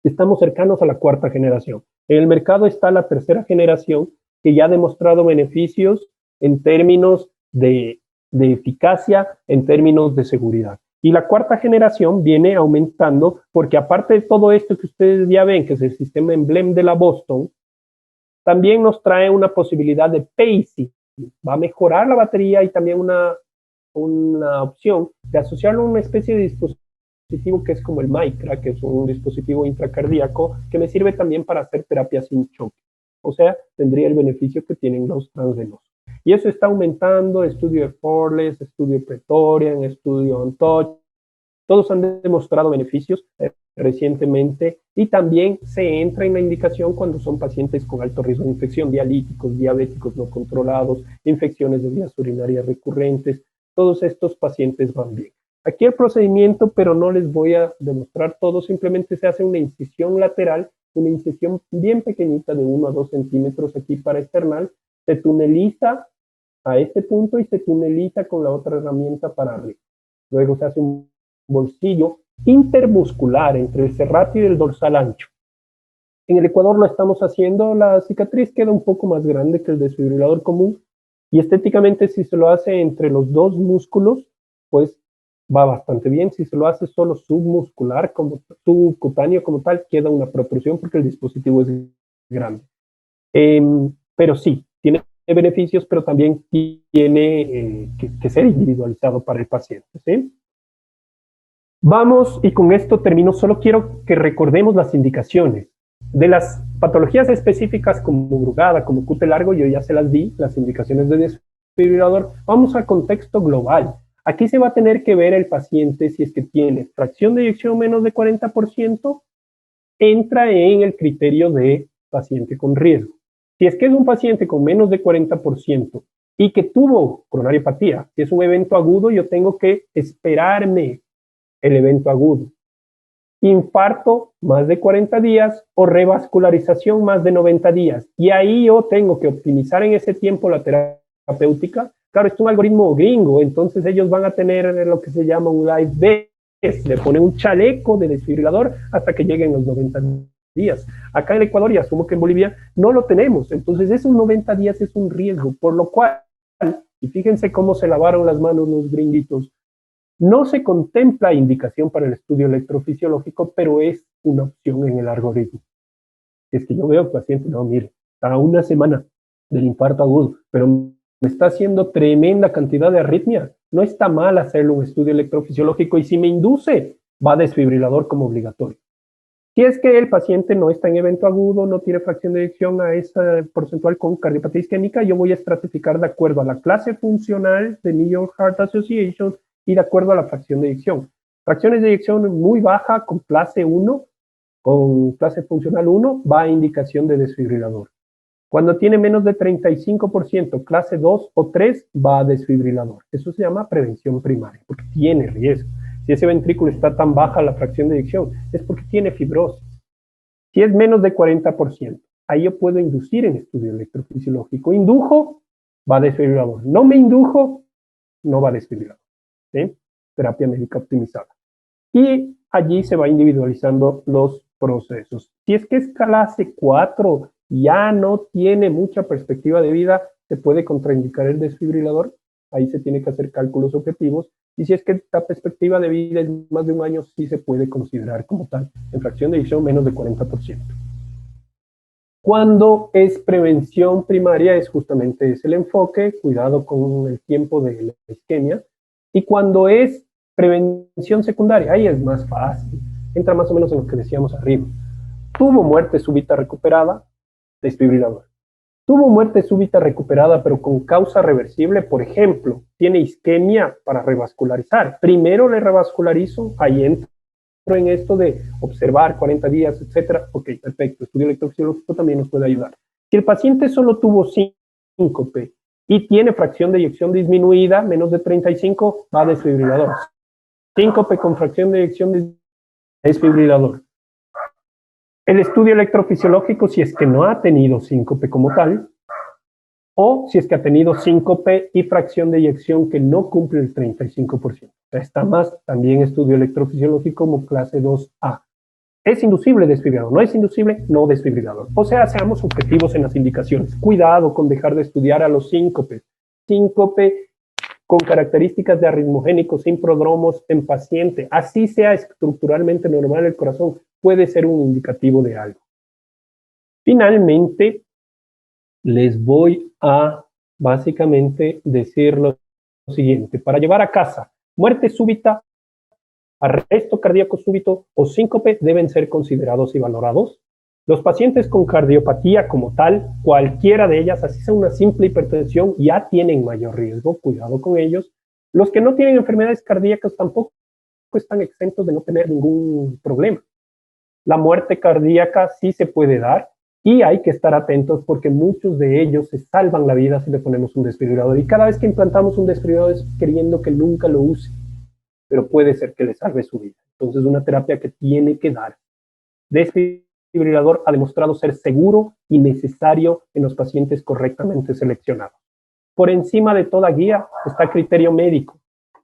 estamos cercanos a la cuarta generación. En el mercado está la tercera generación que ya ha demostrado beneficios en términos de eficacia, en términos de seguridad. Y la cuarta generación viene aumentando porque aparte de todo esto que ustedes ya ven, que es el sistema Emblem de la Boston, también nos trae una posibilidad de pacing. Va a mejorar la batería y también una opción de asociarlo a una especie de dispositivo que es como el Micra, que es un dispositivo intracardíaco que me sirve también para hacer terapia sin choque. O sea, tendría el beneficio que tienen los transvenosos. Y eso está aumentando, estudio de Forles, estudio Pretorian, estudio OnTouch, todos han demostrado beneficios recientemente y también se entra en la indicación cuando son pacientes con alto riesgo de infección, dialíticos, diabéticos no controlados, infecciones de vías urinarias recurrentes, todos estos pacientes van bien. Aquí el procedimiento, pero no les voy a demostrar todo, simplemente se hace una incisión lateral, una incisión bien pequeñita de 1 a 2 centímetros aquí para esternal, se tuneliza a este punto y se tuneliza con la otra herramienta para arriba. Luego se hace un bolsillo intermuscular entre el serrátil y el dorsal ancho. En el Ecuador lo estamos haciendo, la cicatriz queda un poco más grande que el desfibrilador común y estéticamente si se lo hace entre los dos músculos, pues va bastante bien. Si se lo hace solo submuscular, como subcutáneo como tal, queda una protrusión porque el dispositivo es grande. Pero sí, tiene beneficios, pero también tiene que ser individualizado para el paciente, ¿sí? Vamos, y con esto termino, solo quiero que recordemos las indicaciones. De las patologías específicas como Brugada, como QT largo, yo ya se las di, las indicaciones de desfibrilador. Vamos al contexto global. Aquí se va a tener que ver el paciente si es que tiene fracción de eyección menos de 40%, entra en el criterio de paciente con riesgo. Si es que es un paciente con menos de 40% y que tuvo coronariopatía, si es un evento agudo, yo tengo que esperarme el evento agudo. Infarto más de 40 días o revascularización más de 90 días. Y ahí yo tengo que optimizar en ese tiempo la terapéutica. Claro, es un algoritmo gringo, entonces ellos van a tener lo que se llama un live vest, le ponen un chaleco de desfibrilador hasta que lleguen los 90 días. Acá en Ecuador, y asumo que en Bolivia, no lo tenemos. Entonces esos 90 días es un riesgo, por lo cual, y fíjense cómo se lavaron las manos los gringuitos, no se contempla indicación para el estudio electrofisiológico, pero es una opción en el algoritmo. Es que yo veo al paciente, no, mire, está a una semana del infarto agudo, pero me está haciendo tremenda cantidad de arritmia. No está mal hacerle un estudio electrofisiológico y si me induce, va a desfibrilador como obligatorio. Si es que el paciente no está en evento agudo, no tiene fracción de eyección a esa porcentual con cardiopatía isquémica, yo voy a estratificar de acuerdo a la clase funcional de New York Heart Association y de acuerdo a la fracción de eyección. Fracciones de eyección muy baja con clase 1, con clase funcional 1, va a indicación de desfibrilador. Cuando tiene menos de 35%, clase 2 o 3, va a desfibrilador. Eso se llama prevención primaria, porque tiene riesgo. Si ese ventrículo está tan baja la fracción de eyección, es porque tiene fibrosis. Si es menos de 40%, ahí yo puedo inducir en estudio electrofisiológico. Indujo, va a desfibrilador. No me indujo, no va a desfibrilador. ¿Sí? Terapia médica optimizada. Y allí se va individualizando los procesos. Si es que es clase 4, ya no tiene mucha perspectiva de vida, se puede contraindicar el desfibrilador, ahí se tiene que hacer cálculos objetivos, y si es que esta perspectiva de vida es más de un año, sí se puede considerar como tal, en fracción de eyección menos de 40%. Cuando es prevención primaria, es justamente ese el enfoque, cuidado con el tiempo de la isquemia, y cuando es prevención secundaria, ahí es más fácil, entra más o menos en lo que decíamos arriba. Tuvo muerte súbita recuperada, desfibrilador. Tuvo muerte súbita recuperada, pero con causa reversible, por ejemplo, tiene isquemia para revascularizar. Primero le revascularizo, ahí entro en esto de observar 40 días, etcétera. Ok, perfecto. Estudio electrofisiológico también nos puede ayudar. Si el paciente solo tuvo síncope y tiene fracción de eyección disminuida, menos de 35, va a desfibrilador. Síncope con fracción de eyección desfibrilador. El estudio electrofisiológico, si es que no ha tenido síncope como tal, o si es que ha tenido síncope y fracción de eyección que no cumple el 35%. Está más también estudio electrofisiológico como clase 2A. ¿Es inducible desfibrilador? ¿No es inducible? No desfibrilador. O sea, seamos objetivos en las indicaciones. Cuidado con dejar de estudiar a los síncopes. Síncope con características de arritmogénico sin prodromos en paciente, así sea estructuralmente normal el corazón, puede ser un indicativo de algo. Finalmente, les voy a básicamente decir lo siguiente. Para llevar a casa muerte súbita, arresto cardíaco súbito o síncope deben ser considerados y valorados. Los pacientes con cardiopatía como tal, cualquiera de ellas, así sea una simple hipertensión, ya tienen mayor riesgo, cuidado con ellos. Los que no tienen enfermedades cardíacas tampoco están exentos de no tener ningún problema. La muerte cardíaca sí se puede dar y hay que estar atentos porque muchos de ellos se salvan la vida si le ponemos un desfibrilador. Y cada vez que implantamos un desfibrilador es queriendo que nunca lo use, pero puede ser que le salve su vida. Entonces, una terapia que tiene que dar. Desfibrilador ha demostrado ser seguro y necesario en los pacientes correctamente seleccionados. Por encima de toda guía está criterio médico.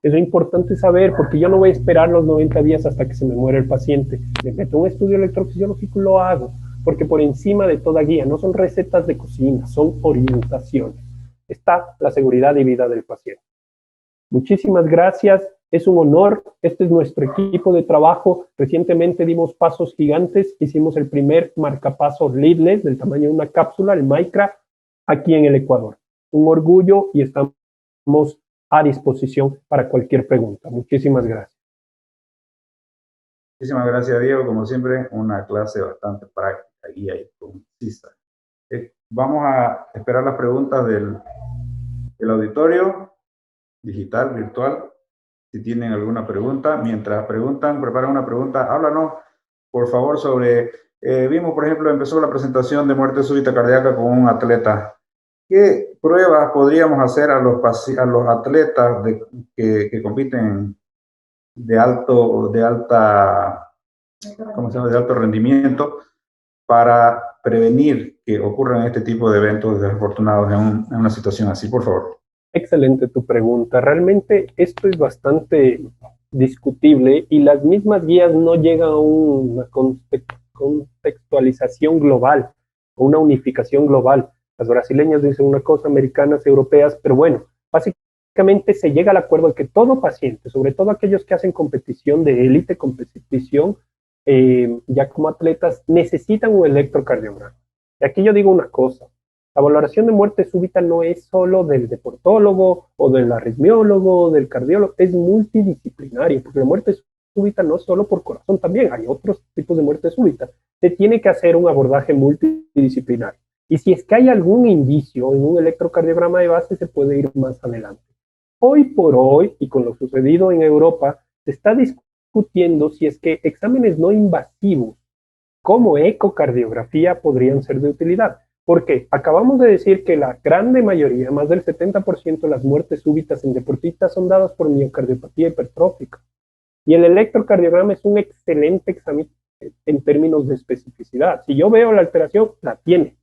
Eso es importante saber porque yo no voy a esperar los 90 días hasta que se me muera el paciente. Me meto un estudio electrofisiológico y lo hago, porque por encima de toda guía no son recetas de cocina, son orientaciones. Está la seguridad y vida del paciente. Muchísimas gracias. Es un honor. Este es nuestro equipo de trabajo. Recientemente dimos pasos gigantes. Hicimos el primer marcapaso leadless del tamaño de una cápsula, el Micra, aquí en el Ecuador. Un orgullo y estamos a disposición para cualquier pregunta. Muchísimas gracias. Muchísimas gracias, Diego. Como siempre, una clase bastante práctica. correcta, guía y concisa. Vamos a esperar las preguntas del auditorio digital, virtual. Si tienen alguna pregunta, mientras preguntan, preparan una pregunta, háblanos, por favor, sobre, vimos, por ejemplo, empezó la presentación de muerte súbita cardíaca con un atleta. ¿Qué pruebas podríamos hacer a los atletas que compiten de alto rendimiento para prevenir que ocurran este tipo de eventos desafortunados en una situación así? Por favor. Excelente tu pregunta. Realmente esto es bastante discutible y las mismas guías no llegan a una contextualización global, o una unificación global. Las brasileñas dicen una cosa, americanas, europeas, pero bueno, básicamente se llega al acuerdo de que todo paciente, sobre todo aquellos que hacen competición de élite, competición ya como atletas, necesitan un electrocardiograma. Y aquí yo digo una cosa, la valoración de muerte súbita no es solo del deportólogo o del arritmiólogo o del cardiólogo, es multidisciplinario, porque la muerte súbita no es solo por corazón, también hay otros tipos de muerte súbita. Se tiene que hacer un abordaje multidisciplinario. Y si es que hay algún indicio en un electrocardiograma de base, se puede ir más adelante. Hoy por hoy, y con lo sucedido en Europa, se está discutiendo si es que exámenes no invasivos como ecocardiografía podrían ser de utilidad. Porque acabamos de decir que la grande mayoría, más del 70% de las muertes súbitas en deportistas son dadas por miocardiopatía hipertrófica. Y el electrocardiograma es un excelente examen en términos de especificidad. Si yo veo la alteración, la tiene.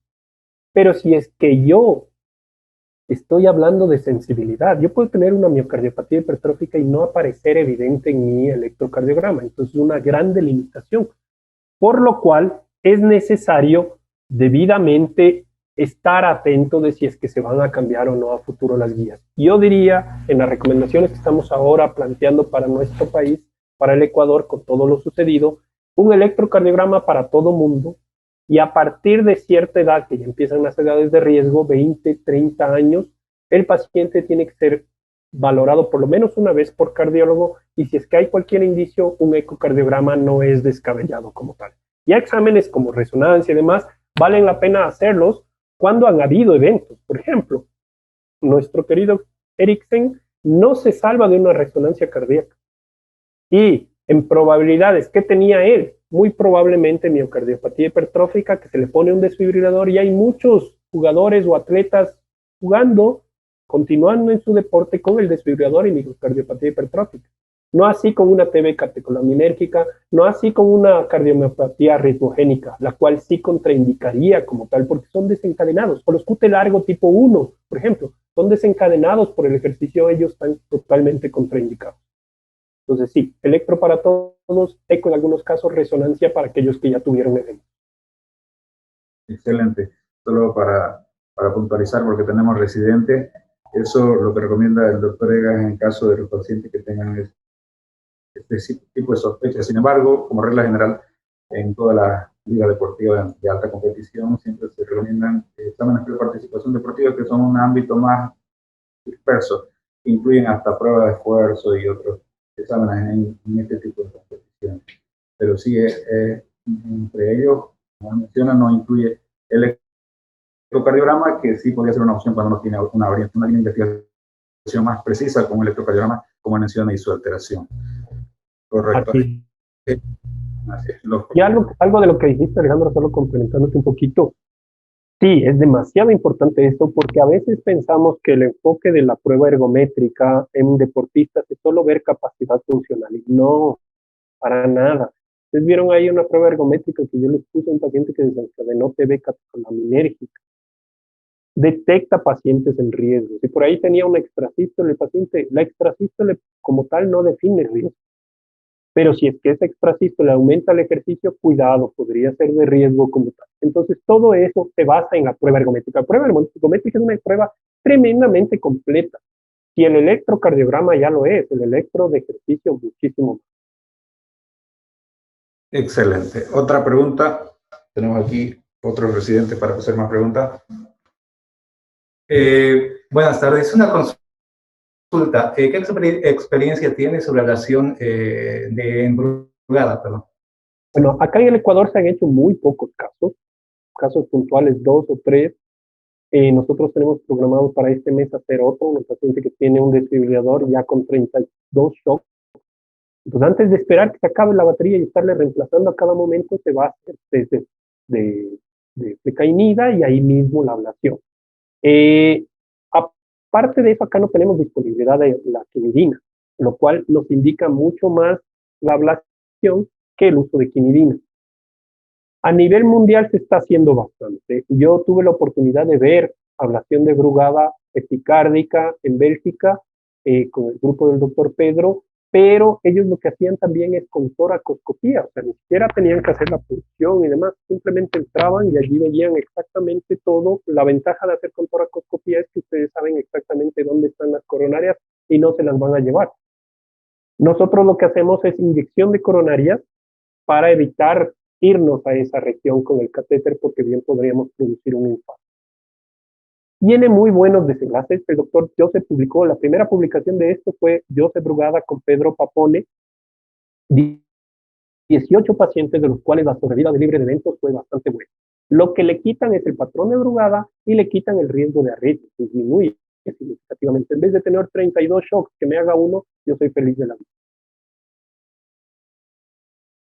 Pero si es que yo estoy hablando de sensibilidad, yo puedo tener una miocardiopatía hipertrófica y no aparecer evidente en mi electrocardiograma. Entonces es una gran delimitación. Por lo cual es necesario debidamente estar atento de si es que se van a cambiar o no a futuro las guías. Yo diría, en las recomendaciones que estamos ahora planteando para nuestro país, para el Ecuador, con todo lo sucedido, un electrocardiograma para todo mundo, y a partir de cierta edad, que ya empiezan las edades de riesgo, 20, 30 años, el paciente tiene que ser valorado por lo menos una vez por cardiólogo, y si es que hay cualquier indicio, un ecocardiograma no es descabellado como tal. Y exámenes como resonancia y demás, valen la pena hacerlos cuando han habido eventos. Por ejemplo, nuestro querido Eriksen no se salva de una resonancia cardíaca. Y en probabilidades, ¿qué tenía él? Muy probablemente miocardiopatía hipertrófica, que se le pone un desfibrilador, y hay muchos jugadores o atletas jugando, continuando en su deporte con el desfibrilador y miocardiopatía hipertrófica. No así con una TB catecolaminérgica, no así con una cardiomiopatía ritmogénica, la cual sí contraindicaría como tal, porque son desencadenados. O los QT largo tipo 1, por ejemplo, son desencadenados por el ejercicio, ellos están totalmente contraindicados. Entonces sí, electro para todos, eco en algunos casos, resonancia para aquellos que ya tuvieron eventos. Excelente. Solo para puntualizar, porque tenemos residentes, eso lo que recomienda el doctor Egas en caso de los pacientes que tengan este tipo de sospechas. Sin embargo, como regla general, en todas las ligas deportivas de alta competición siempre se recomiendan exámenes de participación deportiva, que son un ámbito más disperso, que incluyen hasta pruebas de esfuerzo y otros exámenes en este tipo de competiciones. Pero sí, entre ellos, como menciona, no incluye el electrocardiograma, que sí podría ser una opción cuando uno tiene una línea de investigación más precisa con el electrocardiograma, como menciona, y su alteración. Correcto. Así. Y algo de lo que dijiste, Alejandro, solo complementándote un poquito. Sí, es demasiado importante esto, porque a veces pensamos que el enfoque de la prueba ergométrica en deportistas es solo ver capacidad funcional. Y no, para nada. Ustedes vieron ahí una prueba ergométrica que yo les puse a un paciente que desencadenó TB catecolaminérgica. Detecta pacientes en riesgo. Si por ahí tenía una extrasístole, el paciente, la extrasístole como tal no define riesgo. Pero si es que esa extrasístole aumenta el ejercicio, cuidado, podría ser de riesgo como tal. Entonces, todo eso se basa en la prueba ergométrica. La prueba ergométrica es una prueba tremendamente completa. Si el electrocardiograma ya lo es, el electro de ejercicio muchísimo más. Excelente. Otra pregunta. Tenemos aquí otros residentes para hacer más preguntas. Buenas tardes. Una consulta. ¿Qué experiencia tiene sobre la acción de embrugada? Perdón. Bueno, acá en el Ecuador se han hecho muy pocos casos. casos puntuales 2 o 3. Nosotros tenemos programado para este mes hacer otro, un paciente que tiene un desfibrilador ya con 32 shocks. Entonces, antes de esperar que se acabe la batería y estarle reemplazando a cada momento, se va a hacer test de flecainida y ahí mismo la ablación. Aparte de eso, acá no tenemos disponibilidad de la quinidina, lo cual nos indica mucho más la ablación que el uso de quinidina. A nivel mundial se está haciendo bastante. Yo tuve la oportunidad de ver ablación de Brugada epicárdica en Bélgica con el grupo del doctor Pedro, pero ellos lo que hacían también es con toracoscopía, o sea, ni siquiera tenían que hacer la punción y demás, simplemente entraban y allí veían exactamente todo. La ventaja de hacer con toracoscopía es que ustedes saben exactamente dónde están las coronarias y no se las van a llevar. Nosotros lo que hacemos es inyección de coronarias para evitar irnos a esa región con el catéter porque bien podríamos producir un infarto. Tiene muy buenos desenlaces. El doctor Joseph publicó, la primera publicación de esto fue Joseph Brugada con Pedro Papone, 18 pacientes de los cuales la sobrevida de libre de eventos fue bastante buena. Lo que le quitan es el patrón de Brugada y le quitan el riesgo de arritmia, disminuye significativamente. En vez de tener 32 shocks que me haga uno, yo soy feliz de la vida.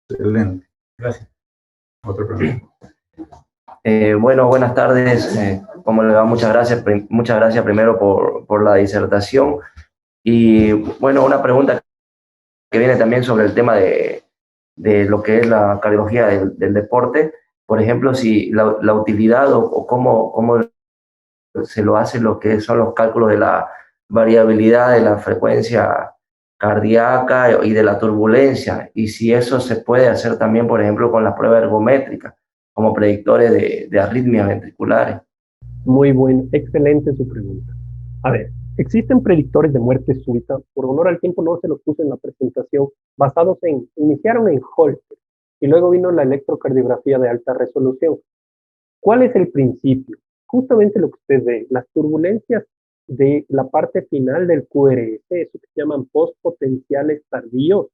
Excelente. Gracias. Otra pregunta. Bueno, buenas tardes. ¿Cómo le va? Muchas gracias primero por la disertación. Y bueno, una pregunta que viene también sobre el tema de lo que es la cardiología del deporte. Por ejemplo, si la utilidad o cómo se lo hace lo que son los cálculos de la variabilidad de la frecuencia cardíaca y de la turbulencia, y si eso se puede hacer también, por ejemplo, con las pruebas ergométricas como predictores de arritmias ventriculares. Muy bueno, excelente su pregunta. A ver, existen predictores de muerte súbita, por honor al tiempo no se los puse en la presentación, basados iniciaron en Holter, y luego vino la electrocardiografía de alta resolución. ¿Cuál es el principio? Justamente lo que usted ve, las turbulencias de la parte final del QRS, eso que se llaman postpotenciales tardíos,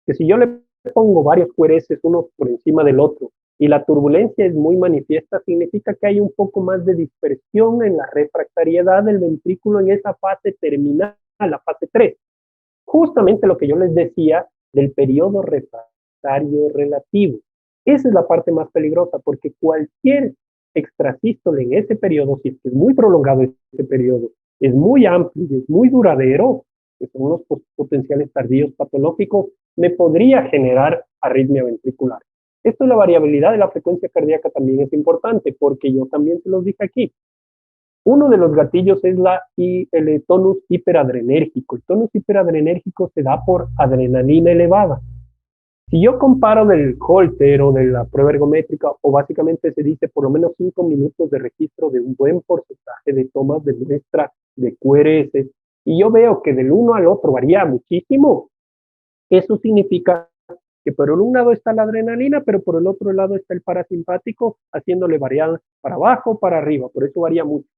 que si yo le pongo varios QRS uno por encima del otro, y la turbulencia es muy manifiesta, significa que hay un poco más de dispersión en la refractariedad del ventrículo en esa fase terminal, la fase 3. Justamente lo que yo les decía del periodo refractario relativo. Esa es la parte más peligrosa, porque cualquier extrasístole en ese periodo, si es muy prolongado ese periodo, es muy amplio y es muy duradero, que son los potenciales tardíos patológicos, me podría generar arritmia ventricular. Esto de la variabilidad de la frecuencia cardíaca también es importante, porque yo también se los dije aquí. Uno de los gatillos es el tonus hiperadrenérgico. El tonus hiperadrenérgico se da por adrenalina elevada. Si yo comparo del Holter o de la prueba ergométrica, o básicamente se dice por lo menos 5 minutos de registro de un buen porcentaje de tomas de muestra de QRS, y yo veo que del uno al otro varía muchísimo, eso significa que por un lado está la adrenalina, pero por el otro lado está el parasimpático, haciéndole variar para abajo, para arriba, por eso varía mucho.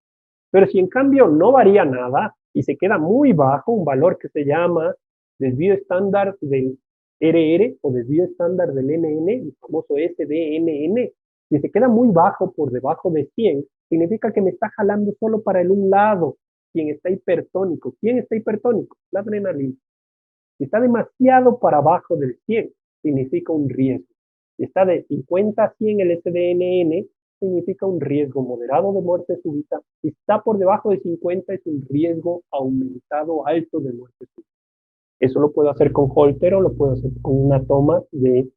Pero si en cambio no varía nada y se queda muy bajo, un valor que se llama desvío estándar del RR o desvío estándar del NN, el famoso SDNN, si se queda muy bajo por debajo de 100, significa que me está jalando solo para el un lado, quien está hipertónico. ¿Quién está hipertónico? La adrenalina. Si está demasiado para abajo del 100, significa un riesgo. Si está de 50 a 100 el SDNN, significa un riesgo moderado de muerte súbita. Si está por debajo de 50, es un riesgo aumentado alto de muerte súbita. Eso lo puedo hacer con Holter o lo puedo hacer con una toma de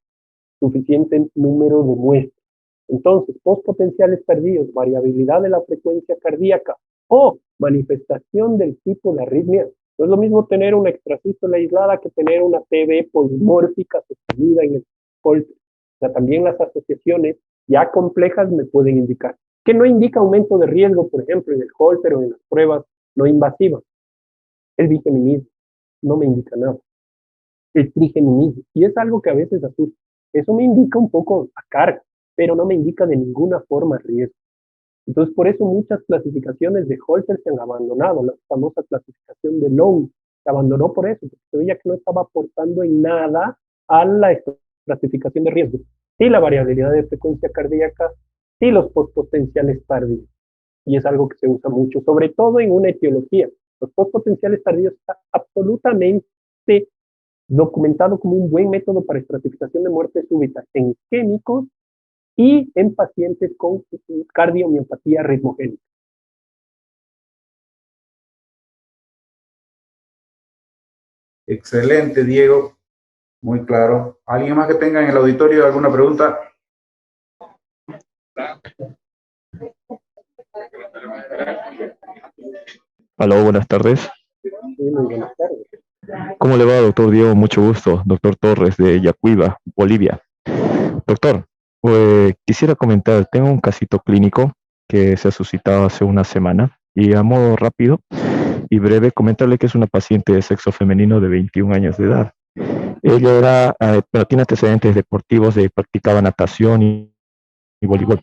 suficiente número de muestras. Entonces, postpotenciales tardíos, variabilidad de la frecuencia cardíaca o manifestación del tipo de arritmia. No es lo mismo tener una extrasístole aislada que tener una TB polimórfica sostenida en el Holter. O sea, también las asociaciones ya complejas me pueden indicar. ¿Qué no indica aumento de riesgo, por ejemplo, en el Holter o en las pruebas no invasivas? El bifeminismo no me indica nada. El trigeminismo, y es algo que a veces asusta. Eso me indica un poco a carga, pero no me indica de ninguna forma riesgo. Entonces, por eso muchas clasificaciones de Holter se han abandonado. La famosa clasificación de Long se abandonó por eso, porque se veía que no estaba aportando en nada a la clasificación de riesgo. Sí, la variabilidad de frecuencia cardíaca y los postpotenciales tardíos. Y es algo que se usa mucho, sobre todo en una etiología. Los postpotenciales tardíos está absolutamente documentado como un buen método para estratificación de muerte súbita en isquémicos y en pacientes con cardiomiopatía ritmogénica. Excelente, Diego. Muy claro. ¿Alguien más que tenga en el auditorio alguna pregunta? Aló, buenas tardes. Sí, muy buenas tardes. ¿Cómo le va, doctor Diego? Mucho gusto. Doctor Torres de Yacuiba, Bolivia. Doctor, quisiera comentar, tengo un casito clínico que se ha suscitado hace una semana y a modo rápido y breve comentarle que es una paciente de sexo femenino de 21 años de edad. Ella era, pero tiene antecedentes deportivos, practicaba natación y voleibol.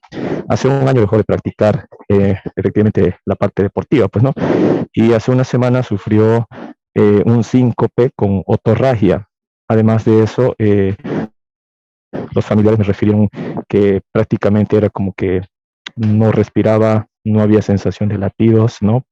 Hace un año dejó de practicar efectivamente la parte deportiva, pues, ¿no? Y hace una semana sufrió un síncope con otorragia. Además de eso, los familiares me refirieron que prácticamente era como que no respiraba, no había sensación de latidos, ¿no?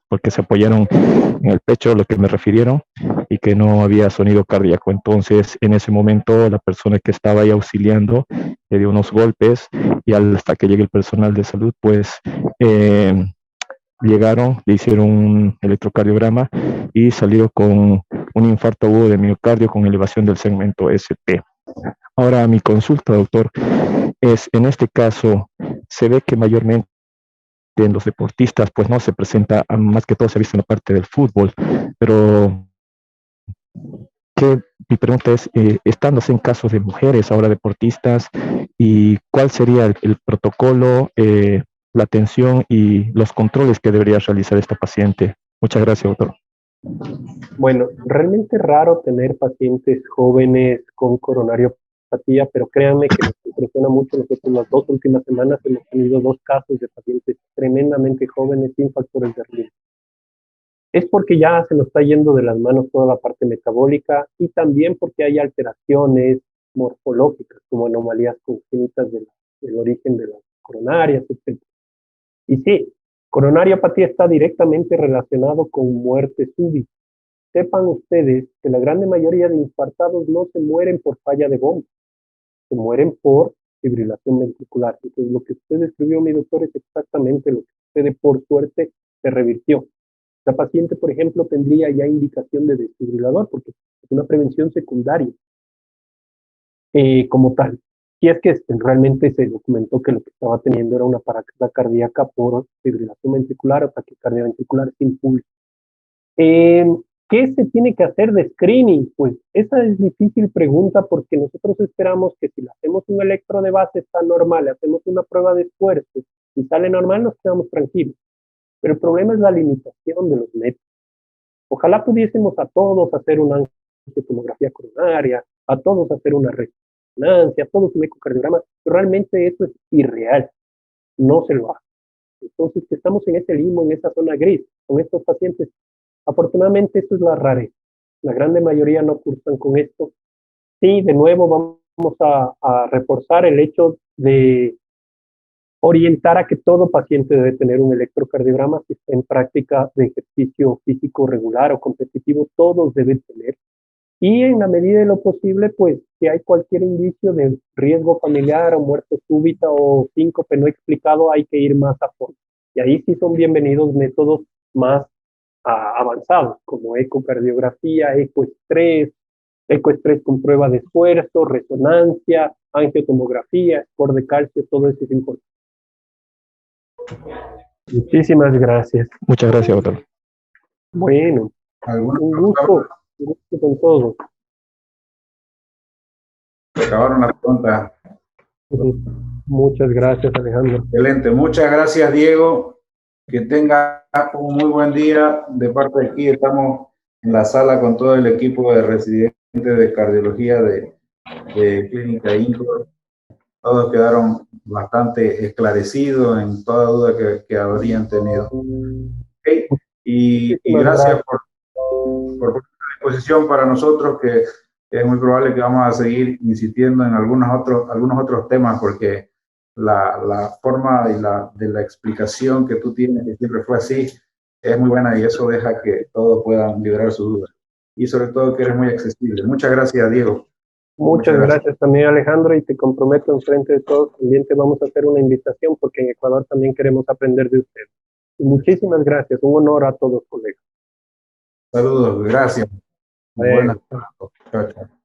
Porque se apoyaron en el pecho, lo que me refirieron, y que no había sonido cardíaco. Entonces, en ese momento, la persona que estaba ahí auxiliando le dio unos golpes y hasta que llegue el personal de salud, pues llegaron, le hicieron un electrocardiograma y salió con un infarto agudo de miocardio con elevación del segmento ST. Ahora, mi consulta, doctor, es, en este caso, se ve que mayormente en los deportistas, pues no se presenta, más que todo se ha visto en la parte del fútbol, pero mi pregunta es, estándose en casos de mujeres ahora deportistas, ¿y cuál sería el protocolo, la atención y los controles que debería realizar esta paciente? Muchas gracias, doctor. Bueno, realmente raro tener pacientes jóvenes con coronariopatía, pero créanme que nos impresiona mucho. Nosotros las 2 últimas semanas hemos tenido 2 casos de pacientes tremendamente jóvenes sin factores de riesgo. Es porque ya se nos está yendo de las manos toda la parte metabólica y también porque hay alteraciones morfológicas como anomalías congénitas del origen de las coronarias, etc. Y sí, coronariopatía está directamente relacionado con muerte súbita. Sepan ustedes que la gran mayoría de infartados no se mueren por falla de bomba, se mueren por fibrilación ventricular. Entonces, lo que usted describió, mi doctor, es exactamente lo que sucede. Por suerte, se revirtió. La paciente, por ejemplo, tendría ya indicación de desfibrilador porque es una prevención secundaria como tal. Y es que realmente se documentó que lo que estaba teniendo era una parada cardíaca por fibrilación ventricular o taquicardia ventricular sin pulso. ¿Qué se tiene que hacer de screening? Pues esa es difícil pregunta porque nosotros esperamos que si le hacemos un electro de base está normal, le hacemos una prueba de esfuerzo y sale normal, nos quedamos tranquilos. Pero el problema es la limitación de los métodos. Ojalá pudiésemos a todos hacer una tomografía coronaria, a todos hacer una resonancia, a todos un ecocardiograma, pero realmente eso es irreal, no se lo hace. Entonces, que estamos en ese limbo, en esa zona gris, con estos pacientes. Afortunadamente, eso es la rareza. La grande mayoría no cursan con esto. Sí, de nuevo vamos a reforzar el hecho de orientar a que todo paciente debe tener un electrocardiograma si está en práctica de ejercicio físico regular o competitivo, todos deben tener. Y en la medida de lo posible, pues, si hay cualquier indicio de riesgo familiar o muerte súbita o síncope no explicado, hay que ir más a fondo. Y ahí sí son bienvenidos métodos más avanzados, como ecocardiografía, ecoestrés con prueba de esfuerzo, resonancia, angiotomografía, score de calcio, todo eso es importante. Muchísimas gracias. Muchas gracias, doctor. Bueno, un gusto con todos. Se acabaron las preguntas. Muchas gracias, Alejandro. Excelente. Muchas gracias, Diego. Que tenga un muy buen día. De parte de aquí estamos en la sala con todo el equipo de residentes de cardiología de Clínica INCOR. Todos quedaron bastante esclarecidos en toda duda que habrían tenido. Okay. Y gracias por la disposición para nosotros, que es muy probable que vamos a seguir insistiendo en algunos otros temas, porque la forma de la explicación que tú tienes, que siempre fue así, es muy buena y eso deja que todos puedan liberar sus dudas. Y sobre todo que eres muy accesible. Muchas gracias, Diego. Muchas gracias también, Alejandro, y te comprometo en frente de todos, también te vamos a hacer una invitación porque en Ecuador también queremos aprender de usted. Y muchísimas gracias, un honor a todos, colegas. Saludos, gracias. Buenas tardes. Chao, chao.